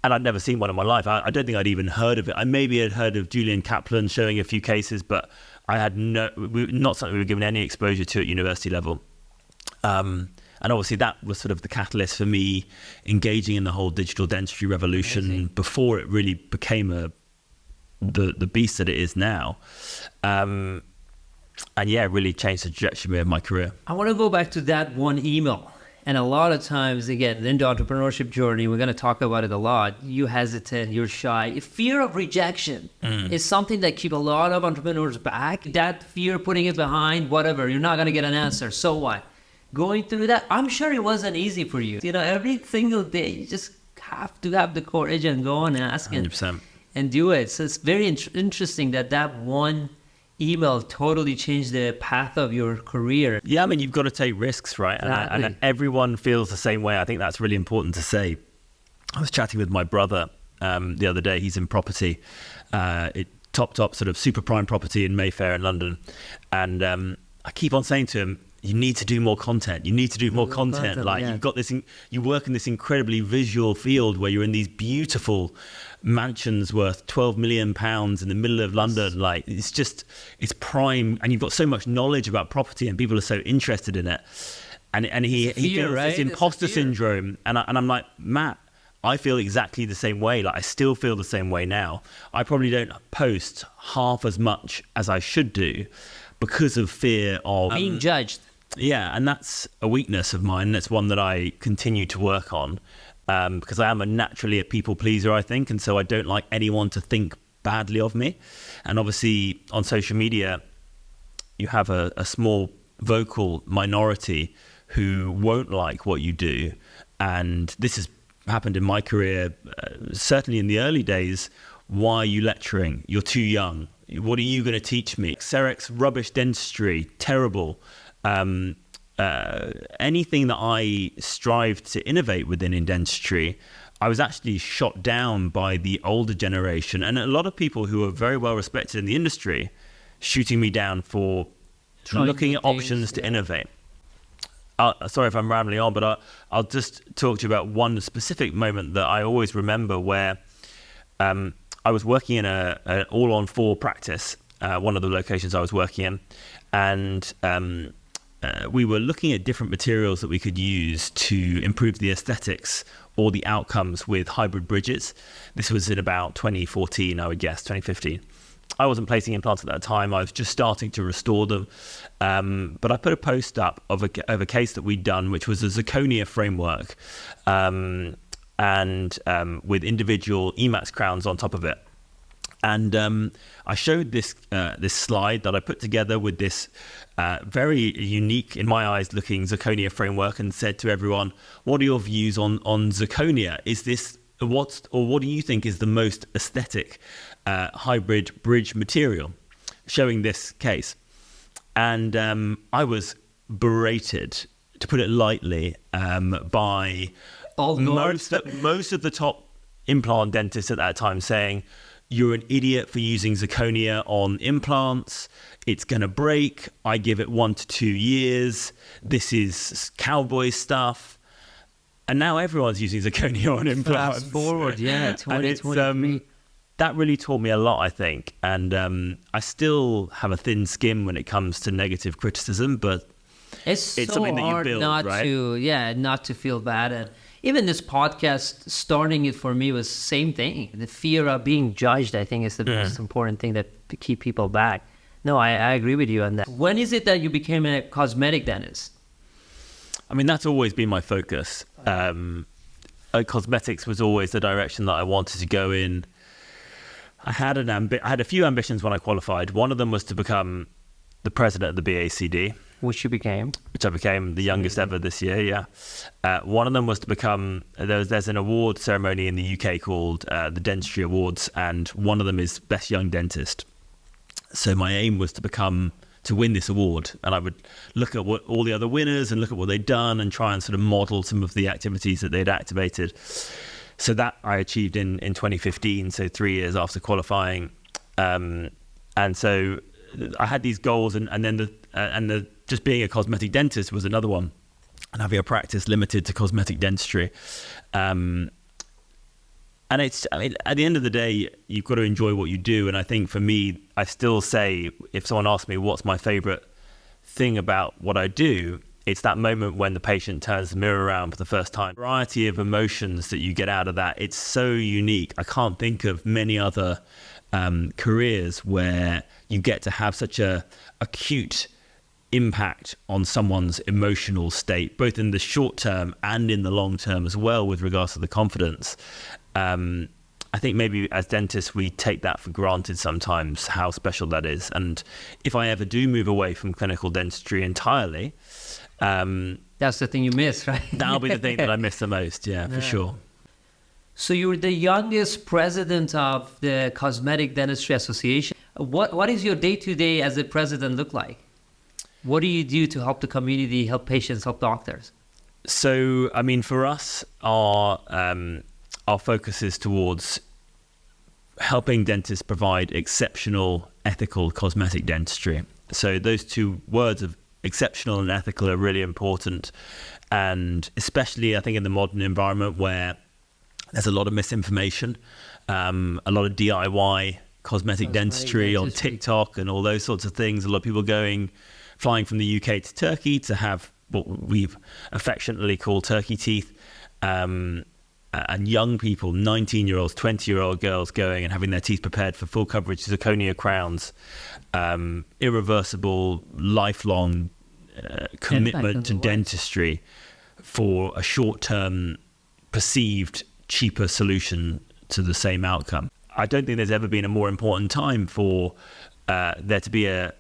And I'd never seen one in my life. I don't think I'd even heard of it. I maybe had heard of Julian Kaplan showing a few cases, but I had not something we were given any exposure to at university level. And obviously that was sort of the catalyst for me engaging in the whole digital dentistry revolution before it really became the beast that it is now. And yeah, it really changed the trajectory of my career. I want to go back to that one email. And a lot of times, again, in the entrepreneurship journey, we're going to talk about it a lot. You hesitant, you're shy. Fear of rejection is something that keeps a lot of entrepreneurs back. That fear, putting it behind, whatever, you're not going to get an answer. So what? Going through that, I'm sure it wasn't easy for you. Every single day, you just have to have the courage and go and ask 100%. And do it. So it's very interesting that one email totally changed the path of your career. Yeah, I mean, you've got to take risks, right? Exactly. And everyone feels the same way. I think that's really important to say. I was chatting with my brother the other day. He's in property, top sort of super prime property in Mayfair in London. And I keep on saying to him, you need to do more content. You need to do more content. You've got this, you work in this incredibly visual field where you're in these beautiful mansions worth £12 million in the middle of London. Like, it's prime. And you've got so much knowledge about property and people are so interested in it. And he feels this imposter syndrome. And I'm like, Matt, I feel exactly the same way. Like, I still feel the same way now. I probably don't post half as much as I should do because of fear of being judged. Yeah, and that's a weakness of mine. That's one that I continue to work on because I am naturally a people pleaser, I think, and so I don't like anyone to think badly of me. And obviously on social media, you have a small vocal minority who won't like what you do. And this has happened in my career, certainly in the early days. Why are you lecturing? You're too young. what are you going to teach me? Cerex, rubbish dentistry, terrible. Anything that I strive to innovate within in dentistry, I was actually shot down by the older generation, and a lot of people who are very well respected in the industry shooting me down for looking at options to innovate. Sorry if I'm rambling on, but I'll just talk to you about one specific moment that I always remember where I was working in an all-on-4 practice, one of the locations I was working in, and we were looking at different materials that we could use to improve the aesthetics or the outcomes with hybrid bridges. This was in about 2014, I would guess, 2015. I wasn't placing implants at that time. I was just starting to restore them. But I put a post up of a case that we'd done, which was a zirconia framework and with individual Emax crowns on top of it. And I showed this slide that I put together with this very unique, in my eyes, looking zirconia framework, and said to everyone, "What are your views on zirconia? Is this what do you think is the most aesthetic hybrid bridge material?" Showing this case, and I was berated, to put it lightly, by most of the top implant dentists at that time, saying, "You're an idiot for using zirconia on implants. It's going to break. I give it 1 to 2 years. This is cowboy stuff." And now everyone's using zirconia on implants. Fast forward, 2023. That really taught me a lot, I think. And I still have a thin skin when it comes to negative criticism, but it's so something that you build, not right? not to feel bad. And even this podcast, starting it for me was the same thing. The fear of being judged, I think, is the most important thing that to keep people back. No, I agree with you on that. When is it that you became a cosmetic dentist? I mean, that's always been my focus. Cosmetics was always the direction that I wanted to go in. I had a few ambitions when I qualified. One of them was to become the president of the BACD. Which you became? Which I became, the youngest ever this year, yeah. One of them was to become, there's an award ceremony in the UK called the Dentistry Awards, and one of them is Best Young Dentist. So my aim was to win this award, and I would look at what all the other winners and look at what they'd done and try and sort of model some of the activities that they'd activated. So that I achieved in 2015, so 3 years after qualifying. And so I had these goals, and then the just being a cosmetic dentist was another one, and having a practice limited to cosmetic dentistry. And it's, I mean, at the end of the day, you've got to enjoy what you do. And I think for me, I still say, if someone asks me what's my favorite thing about what I do, it's that moment when the patient turns the mirror around for the first time. The variety of emotions that you get out of that, it's so unique. I can't think of many other careers where you get to have such a acute impact on someone's emotional state, both in the short term and in the long term as well, with regards to the confidence. I think maybe as dentists, we take that for granted sometimes, how special that is. And if I ever do move away from clinical dentistry entirely, that's the thing you miss, right? That'll be the thing that I miss the most, for sure. So you're the youngest president of the Cosmetic Dentistry Association. What is your day-to-day as a president look like? What do you do to help the community, help patients, help doctors? So, I mean, for us, our focus is towards helping dentists provide exceptional, ethical cosmetic dentistry. So those two words of exceptional and ethical are really important. And especially, I think, in the modern environment where there's a lot of misinformation, a lot of DIY cosmetic dentistry on TikTok and all those sorts of things. A lot of people flying from the UK to Turkey to have what we've affectionately called turkey teeth, and young people, 19-year-olds, 20-year-old girls going and having their teeth prepared for full coverage zirconia crowns, irreversible, lifelong commitment to dentistry for a short-term, perceived, cheaper solution to the same outcome. I don't think there's ever been a more important time for there to be a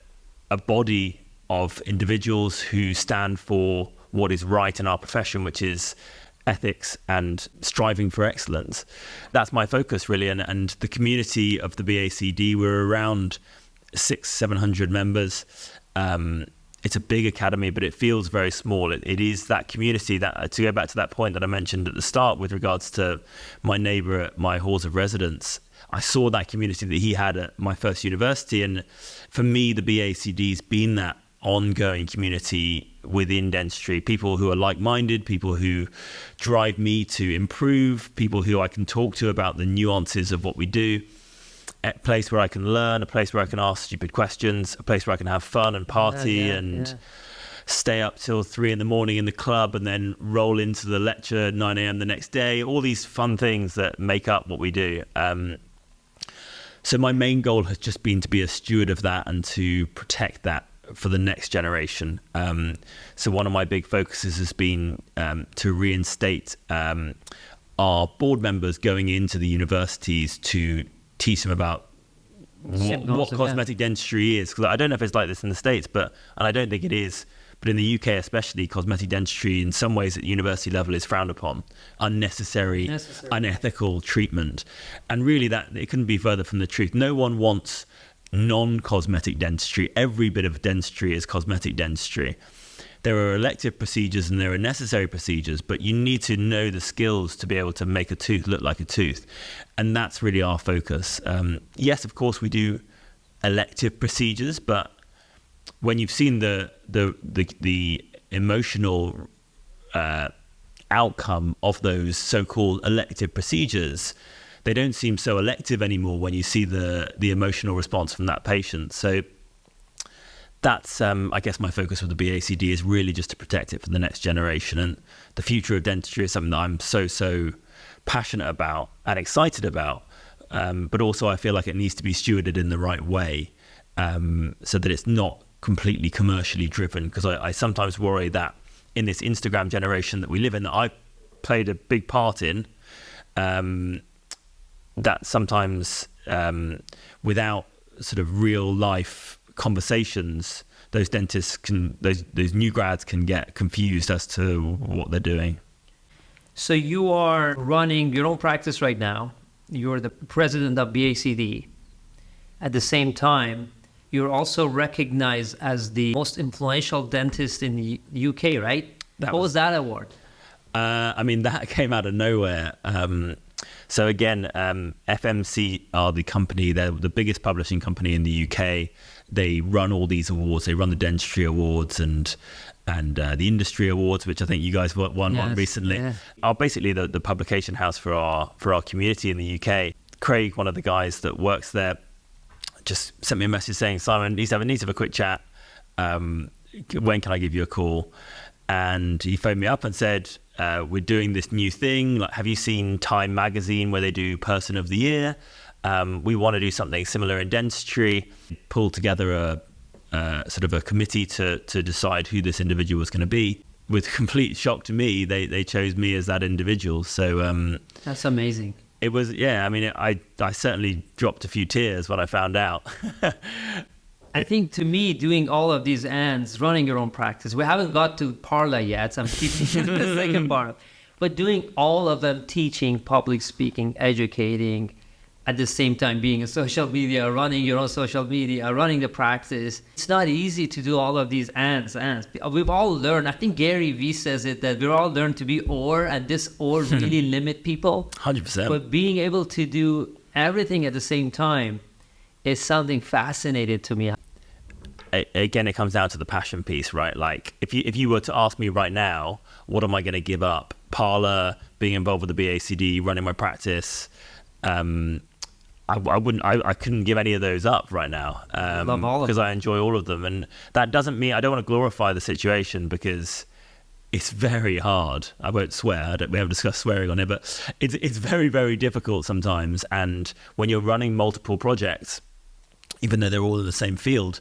body of individuals who stand for what is right in our profession, which is ethics and striving for excellence. That's my focus, really. And the community of the BACD, we're around 700 members. It's a big academy, but it feels very small. It is that community that, to go back to that point that I mentioned at the start with regards to my neighbor at my halls of residence, I saw that community that he had at my first university. And for me, the BACD's been that ongoing community within dentistry, people who are like-minded, people who drive me to improve, people who I can talk to about the nuances of what we do. A place where I can learn, a place where I can ask stupid questions, a place where I can have fun and party and stay up till 3 a.m. in the club and then roll into the lecture at 9 a.m. the next day. All these fun things that make up what we do. So my main goal has just been to be a steward of that and to protect that for the next generation. So one of my big focuses has been to reinstate our board members going into the universities to teach them about what cosmetic dentistry is, because I don't know if it's like this in the States, and I don't think it is, but in the UK especially, cosmetic dentistry in some ways at university level is frowned upon, unnecessary. Unethical treatment, and really that it couldn't be further from the truth. No one wants non-cosmetic dentistry. Every bit of dentistry is cosmetic dentistry. There are elective procedures and there are necessary procedures, but you need to know the skills to be able to make a tooth look like a tooth. And that's really our focus. Yes, of course, we do elective procedures, but when you've seen the emotional outcome of those so-called elective procedures, they don't seem so elective anymore when you see the emotional response from that patient. So that's, I guess, my focus with the BACD is really just to protect it for the next generation. And the future of dentistry is something that I'm so passionate about and excited about. But also I feel like it needs to be stewarded in the right way, so that it's not completely commercially driven. Because I sometimes worry that in this Instagram generation that we live in, that I played a big part in, that sometimes without sort of real life conversations, those dentists those new grads can get confused as to what they're doing. So you are running your own practice right now. You're the president of BACD. At the same time, you're also recognized as the most influential dentist in the UK, right? What was that award? I mean, that came out of nowhere. So again, FMC are the company, they're the biggest publishing company in the UK. They run all these awards. They run the dentistry awards and the industry awards, which I think you guys won one recently. Yeah. Are basically the publication house for our community in the UK. Craig, one of the guys that works there, just sent me a message saying, Simon, needs to have a quick chat. When can I give you a call? And he phoned me up and said, we're doing this new thing. Like, have you seen Time magazine where they do Person of the Year? We want to do something similar in dentistry. Pull together a sort of a committee to decide who this individual was going to be. With complete shock to me, they chose me as that individual. So that's amazing. It was, yeah. I mean, I certainly dropped a few tears when I found out. I think to me, doing all of these ands, running your own practice, we haven't got to Parla yet, so I'm keeping the second part. But doing all of them, teaching, public speaking, educating, at the same time being a social media, running your own social media, running the practice. It's not easy to do all of these ands. We've all learned, I think Gary Vee says it, that we're all learned to be or, and this or really limit people. 100%. But being able to do everything at the same time is something fascinating to me. Again, it comes down to the passion piece, right? Like, if you were to ask me right now, what am I going to give up? Parla, being involved with the BACD, running my practice, I couldn't give any of those up right now, because I enjoy all of them. And that doesn't mean I don't want to glorify the situation, because it's very hard. I won't swear. We haven't discussed swearing on it, but it's very, very difficult sometimes. And when you're running multiple projects, even though they're all in the same field,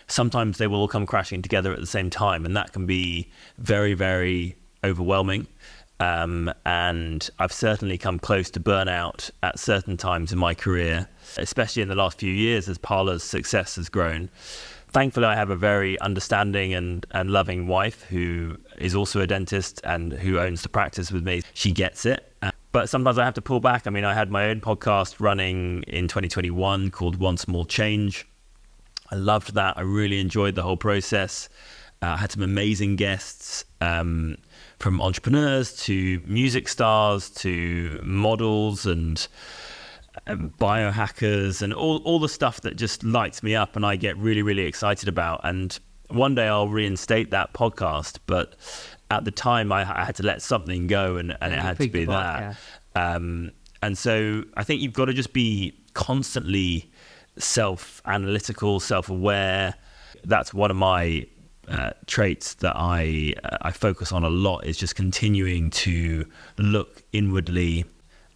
sometimes they will all come crashing together at the same time, and that can be very, very overwhelming. And I've certainly come close to burnout at certain times in my career, especially in the last few years as Parla's success has grown. Thankfully, I have a very understanding and loving wife who is also a dentist and who owns the practice with me. She gets it. But sometimes I have to pull back. I mean, I had my own podcast running in 2021 called One Small Change, I loved that. I really enjoyed the whole process. I had some amazing guests, from entrepreneurs to music stars to models and biohackers and all the stuff that just lights me up and I get really, really excited about. And one day I'll reinstate that podcast, but at the time I had to let something go and it had to be that. And so I think you've got to just be constantly self-analytical, self-aware. That's one of my traits that I focus on a lot, is just continuing to look inwardly,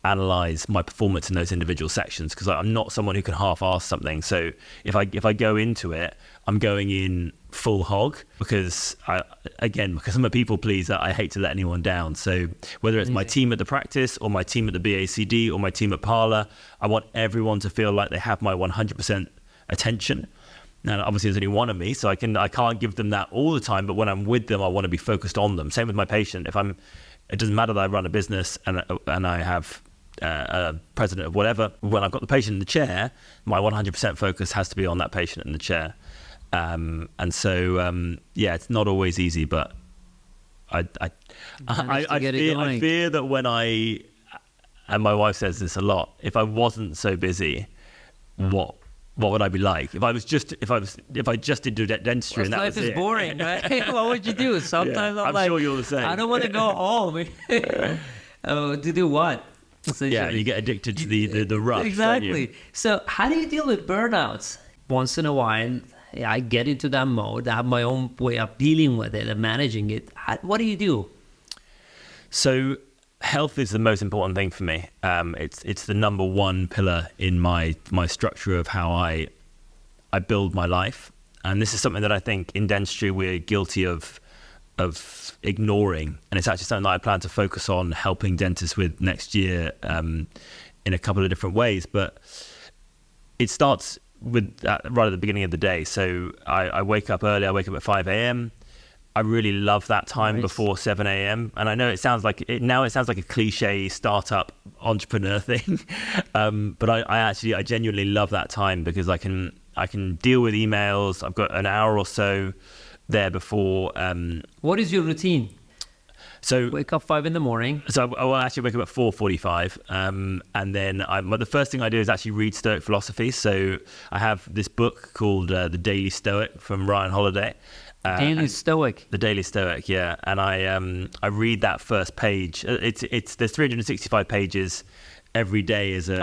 analyze my performance in those individual sections, because I'm not someone who can half-ass something. So if I go into it, I'm going in full hog, because I'm a people pleaser. I hate to let anyone down. So whether it's my team at the practice or my team at the BACD or my team at Parla, I want everyone to feel like they have my 100% attention. Now, obviously, there's only one of me, so I can't give them that all the time. But when I'm with them, I want to be focused on them. Same with my patient. It doesn't matter that I run a business and I have a president of whatever. When I've got the patient in the chair, my 100% focus has to be on that patient in the chair. And so, it's not always easy, but I fear that when and my wife says this a lot, if I wasn't so busy, what would I be like? If I just did dentistry and that was it. Life is boring, right? What would you do? Sometimes I'm like, sure you're the same. I don't want to go home. To do what? Yeah, you get addicted to the rush. Exactly. So how do you deal with burnouts? Once in a while, I get into that mode. I have my own way of dealing with it and managing it. What do you do? So health is the most important thing for me. It's the number one pillar in my structure of how I build my life. And this is something that I think in dentistry we're guilty of ignoring. And it's actually something that I plan to focus on helping dentists with next year in a couple of different ways. But it starts with right at the beginning of the day. So I wake up early. I wake up at 5 a.m. I really love that time before 7 a.m. And I know it sounds like a cliche startup entrepreneur thing, but I genuinely love that time, because I can deal with emails. I've got an hour or so there before. What is your routine? So wake up 5 a.m. So I will actually wake up at 4:45, and then the first thing I do is actually read Stoic philosophy. So I have this book called The Daily Stoic from Ryan Holiday. Daily Stoic. The Daily Stoic, yeah. And I read that first page. There's 365 pages. Every day is a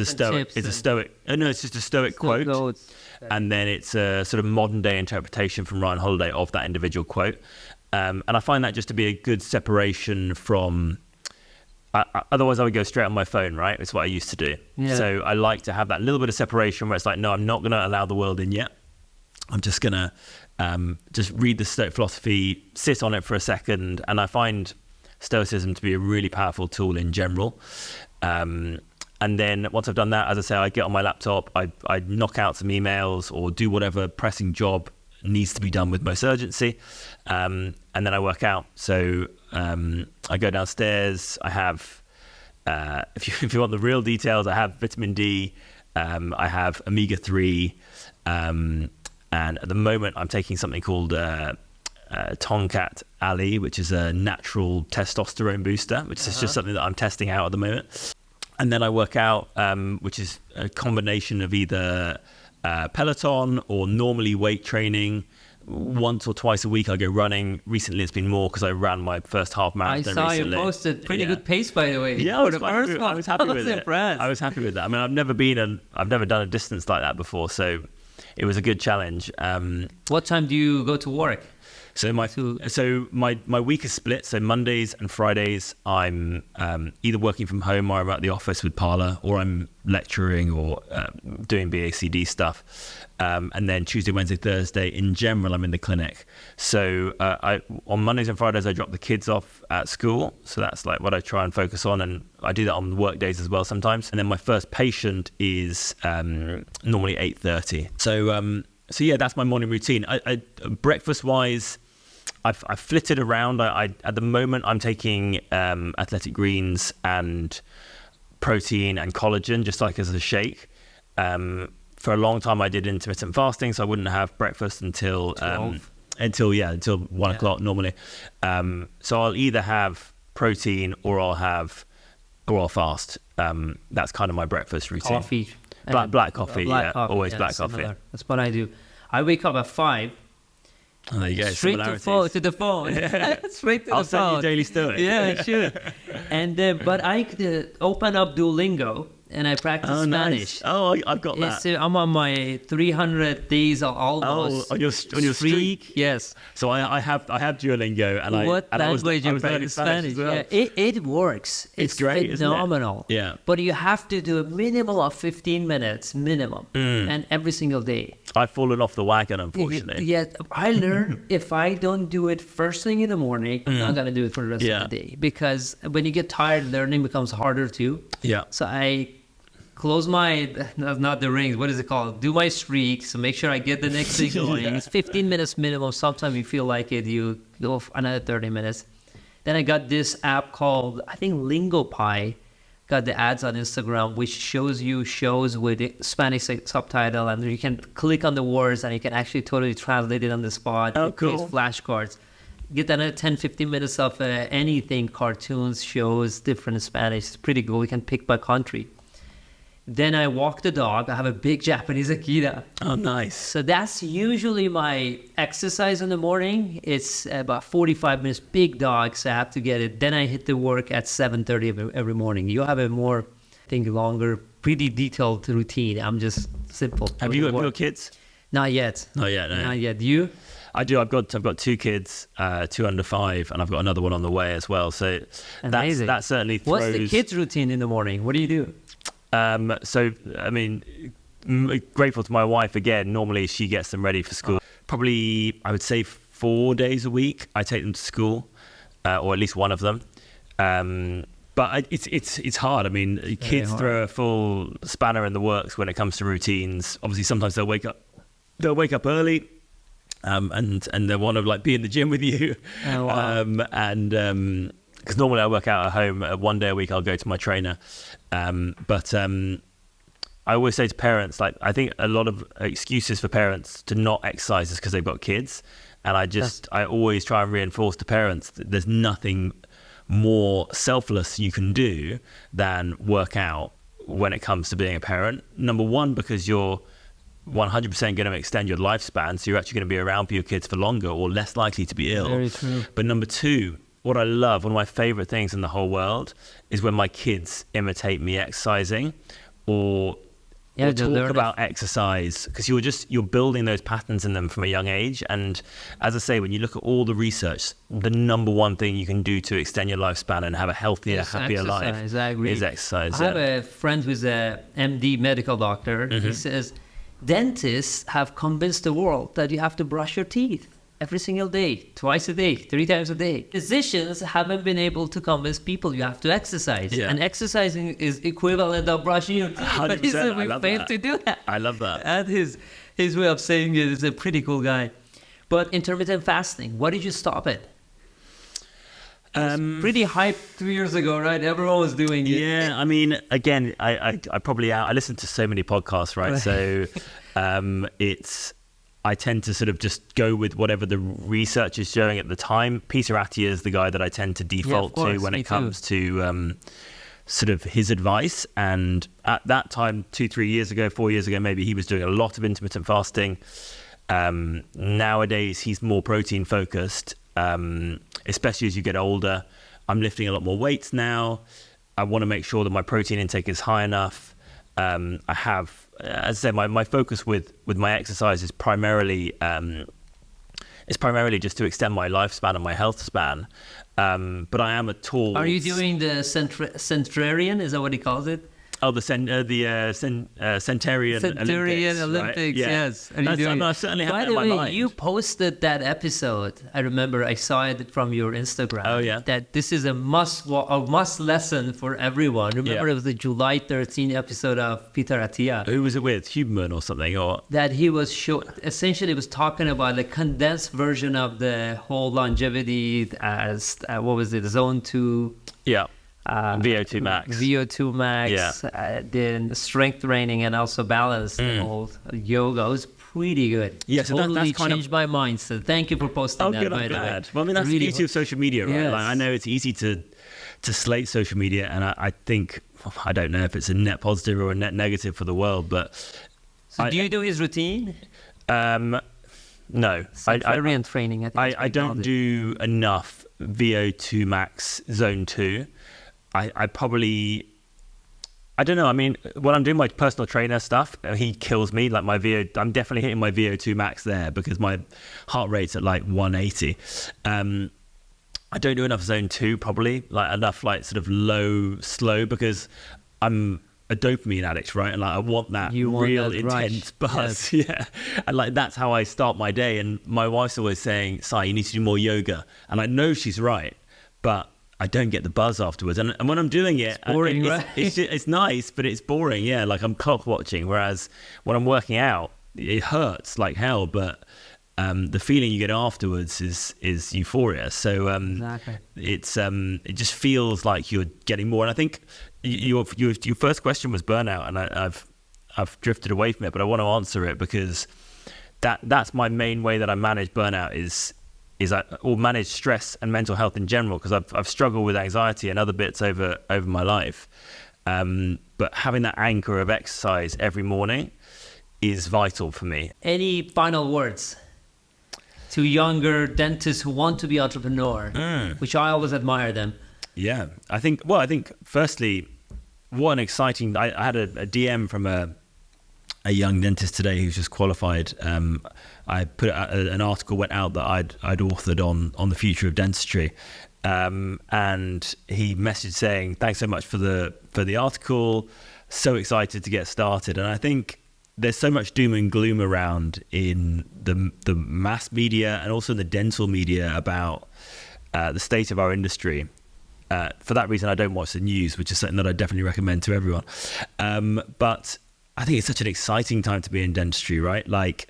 Stoic. It's a Stoic. No, it's just a Stoic quote. Notes. And then it's a sort of modern day interpretation from Ryan Holiday of that individual quote. And I find that just to be a good separation from. Otherwise, I would go straight on my phone, right? It's what I used to do. Yeah. So I like to have that little bit of separation where it's like, no, I'm not going to allow the world in yet. I'm just going to just read the Stoic philosophy, sit on it for a second. And I find Stoicism to be a really powerful tool in general. And then once I've done that, as I say, I get on my laptop, I knock out some emails or do whatever pressing job needs to be done with most urgency. And then I work out. So I go downstairs. I have, if you want the real details, I have vitamin D. I have omega-3. And at the moment, I'm taking something called Tonkat Ali, which is a natural testosterone booster, which is just something that I'm testing out at the moment. And then I work out, which is a combination of either Peloton or normally weight training. Once or twice a week I go running. Recently it's been more because I ran my first half marathon recently. I saw you posted pretty good pace, by the way. Yeah, I was happy with it. I was happy with that. I mean, I've never done a distance like that before, so it was a good challenge. What time do you go to work? So my week is split. So Mondays and Fridays I'm either working from home or I'm at the office with Parla, or I'm lecturing or doing BACD stuff. And then Tuesday, Wednesday, Thursday, in general, I'm in the clinic. So on Mondays and Fridays, I drop the kids off at school. So that's like what I try and focus on. And I do that on work days as well sometimes. And then my first patient is normally 8:30. So yeah, that's my morning routine. Breakfast wise, I've flitted around. At the moment, I'm taking athletic greens and protein and collagen, just like as a shake. for a long time I did intermittent fasting, so I wouldn't have breakfast until 1 o'clock normally. So I'll either have protein or I'll fast. That's kind of my breakfast routine. Coffee. Black coffee, black coffee, always black coffee. Similar. That's what I do. I wake up at 5. Oh, there you go. Straight to the phone. Straight to I'll the phone. send you daily story. Yeah, sure. And but I open up Duolingo and I practice Spanish. Nice. Oh, I've got that. I'm on my 300 days almost. Oh, on your streak. Yes. So I have Duolingo, and I was learning Spanish as well. Yeah, it works. It's great, phenomenal. Isn't it? Yeah. But you have to do a minimum of 15 minutes and every single day. I've fallen off the wagon, unfortunately. Yeah, I learned if I don't do it first thing in the morning, I'm not gonna do it for the rest of the day, because when you get tired, learning becomes harder too. Yeah. So I close not the rings, what is it called? Do my streaks, so make sure I get the next thing going. It's 15 minutes minimum. Sometimes you feel like it, you go for another 30 minutes. Then I got this app called, I think, LingoPie. Got the ads on Instagram, which shows you shows with Spanish subtitle, and you can click on the words and you can actually totally translate it on the spot. Oh, it creates cool. flashcards. Get another 10-15 minutes of anything, cartoons, shows, different Spanish. It's pretty cool. You can pick by country. Then I walk the dog. I have a big Japanese Akita. Oh, nice. So that's usually my exercise in the morning. It's about 45 minutes, big dog, so I have to get it. Then I hit the work at 7:30 every morning. You have a more, I think, longer, pretty detailed routine. I'm just simple. Have you got kids? Not yet. Not yet, no. Not yet. You? I do. I've got 2 kids, 2 under 5, and I've got another one on the way as well. So that certainly throws... What's the kids' routine in the morning? What do you do? So, I mean, grateful to my wife again. Normally she gets them ready for school. Probably, I would say 4 days a week I take them to school, or at least one of them. But it's hard. I mean, kids throw a full spanner in the works when it comes to routines. Obviously, sometimes they'll wake up early, and they'll want to like be in the gym with you. Oh, wow. Because normally I work out at home. 1 day a week I'll go to my trainer. But I always say to parents, like, I think a lot of excuses for parents to not exercise is because they've got kids. And I always try and reinforce to parents that there's nothing more selfless you can do than work out when it comes to being a parent. Number one, because you're 100% going to extend your lifespan. So you're actually going to be around for your kids for longer or less likely to be ill. Very true. But number two, what I love, one of my favorite things in the whole world is when my kids imitate me exercising or talk about exercise, because you're building those patterns in them from a young age. And as I say, when you look at all the research, the number one thing you can do to extend your lifespan and have a healthier, happier life is exercise. I have a friend who's a MD medical doctor. He says dentists have convinced the world that you have to brush your teeth every single day, twice a day, 3 times a day. Physicians haven't been able to convince people you have to exercise. Yeah. And exercising is equivalent of brushing your teeth. But he said we failed to do that. I love that. And his way of saying it is a pretty cool guy. But intermittent fasting, what did you stop it? Pretty hype 2 years ago, right? Everyone was doing it. Yeah, I mean, again, I probably I listen to so many podcasts, right? So I tend to sort of just go with whatever the research is showing at the time. Peter Attia is the guy that I tend to default to when it comes to sort of his advice. And at that time, 2-3 years ago, 4 years ago, maybe he was doing a lot of intermittent fasting. Nowadays, he's more protein focused, especially as you get older. I'm lifting a lot more weights now. I want to make sure that my protein intake is high enough. I have, as I said, my focus with my exercise is primarily just to extend my lifespan and my health span. But I am a tall. Are you doing the centurion? Is that what he calls it? Oh, the Centurion Olympics, right? yes. Are you doing I certainly have By that in the my way, mind. you posted that episode. I remember I saw it from your Instagram. Oh, yeah. That this is a must lesson for everyone. Remember, it was the July 13 episode of Peter Attia. Who was it with? Huberman or something? Or that he was essentially was talking about the condensed version of the whole longevity as what was it, zone 2? Yeah. VO2 max. VO2 max, then strength training and also balance. All yoga was pretty good. Yeah, so totally that's kind changed my mind. So thank you for posting that. Good, I'm glad. Well, I mean, that's the beauty of social media, right? Yes. Like, I know it's easy to slate social media, and I think, I don't know if it's a net positive or a net negative for the world, but... So do you do his routine? No. Variant training, I think. I don't do enough VO2 max zone 2. I probably... I don't know. I mean, when I'm doing my personal trainer stuff, he kills me. Like I'm definitely hitting my VO2 max there because my heart rate's at like 180. I don't do enough zone 2, probably, like enough like sort of low, slow, because I'm a dopamine addict, right? And like I want that real intense buzz. Yes. Yeah. And like that's how I start my day. And my wife's always saying, "Sai, you need to do more yoga." And I know she's right, but I don't get the buzz afterwards. And when I'm doing it, it's boring, right? It's nice, but it's boring. Yeah, like I'm clock watching. Whereas when I'm working out, it hurts like hell, but the feeling you get afterwards is euphoria. So exactly. It just feels like you're getting more. And I think your first question was burnout, and I've drifted away from it, but I want to answer it because that's my main way that I manage burnout or manage stress and mental health in general, because I've struggled with anxiety and other bits over my life. But having that anchor of exercise every morning is vital for me. Any final words to younger dentists who want to be entrepreneur, which I always admire them? Yeah, I think firstly, what an exciting... I had a DM from a young dentist today who's just qualified. I put an article went out that I'd authored on the future of dentistry, and he messaged saying, "Thanks so much for the article. So excited to get started." And I think there's so much doom and gloom around in the mass media and also in the dental media about the state of our industry. For that reason, I don't watch the news, which is something that I definitely recommend to everyone. But I think it's such an exciting time to be in dentistry, right? Like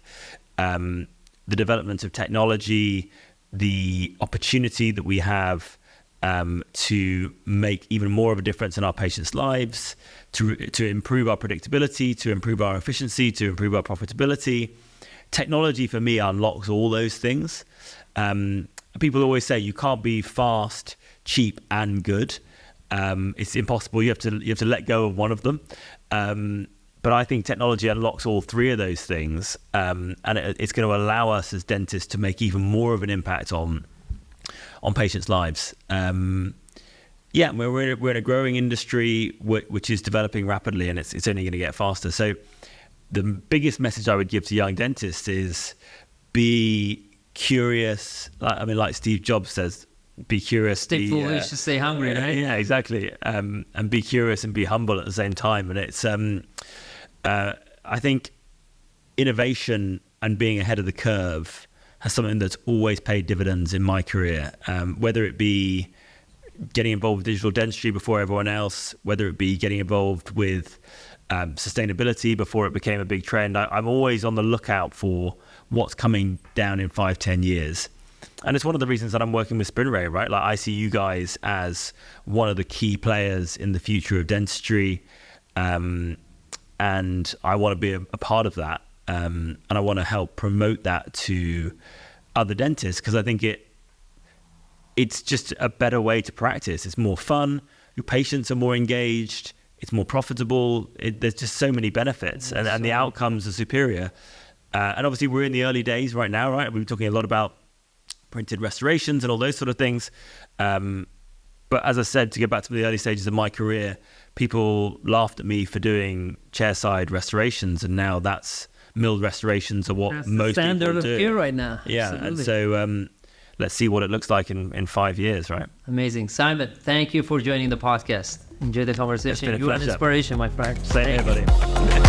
the development of technology, the opportunity that we have to make even more of a difference in our patients' lives, to improve our predictability, to improve our efficiency, to improve our profitability. Technology for me unlocks all those things. People always say you can't be fast, cheap, and good. It's impossible. You have to let go of one of them. But I think technology unlocks all three of those things, and it's going to allow us as dentists to make even more of an impact on patients' lives. We're in a growing industry which is developing rapidly, and it's only going to get faster. So the biggest message I would give to young dentists is be curious. Like Steve Jobs says, be curious. Stay foolish to stay hungry, right? Yeah, exactly. And be curious and be humble at the same time. And it's, I think innovation and being ahead of the curve has something that's always paid dividends in my career, whether it be getting involved with digital dentistry before everyone else, whether it be getting involved with sustainability before it became a big trend. I'm always on the lookout for what's coming down in 5-10 years. And it's one of the reasons that I'm working with Spinray, right? Like I see you guys as one of the key players in the future of dentistry. And I want to be a part of that. And I want to help promote that to other dentists, because I think it's just a better way to practice. It's more fun. Your patients are more engaged. It's more profitable. There's just so many benefits, and the outcomes are superior. And obviously we're in the early days right now, right? We've been talking a lot about printed restorations and all those sort of things. But as I said, to get back to the early stages of my career, people laughed at me for doing chairside restorations, and now that's milled restorations are what that's most the standard people do. of care right now. Yeah, Absolutely. and so let's see what it looks like in 5 years, right? Amazing. Simon, thank you for joining the podcast. Enjoy the conversation. It's been a You're an pleasure. inspiration, my friend. Same here, buddy.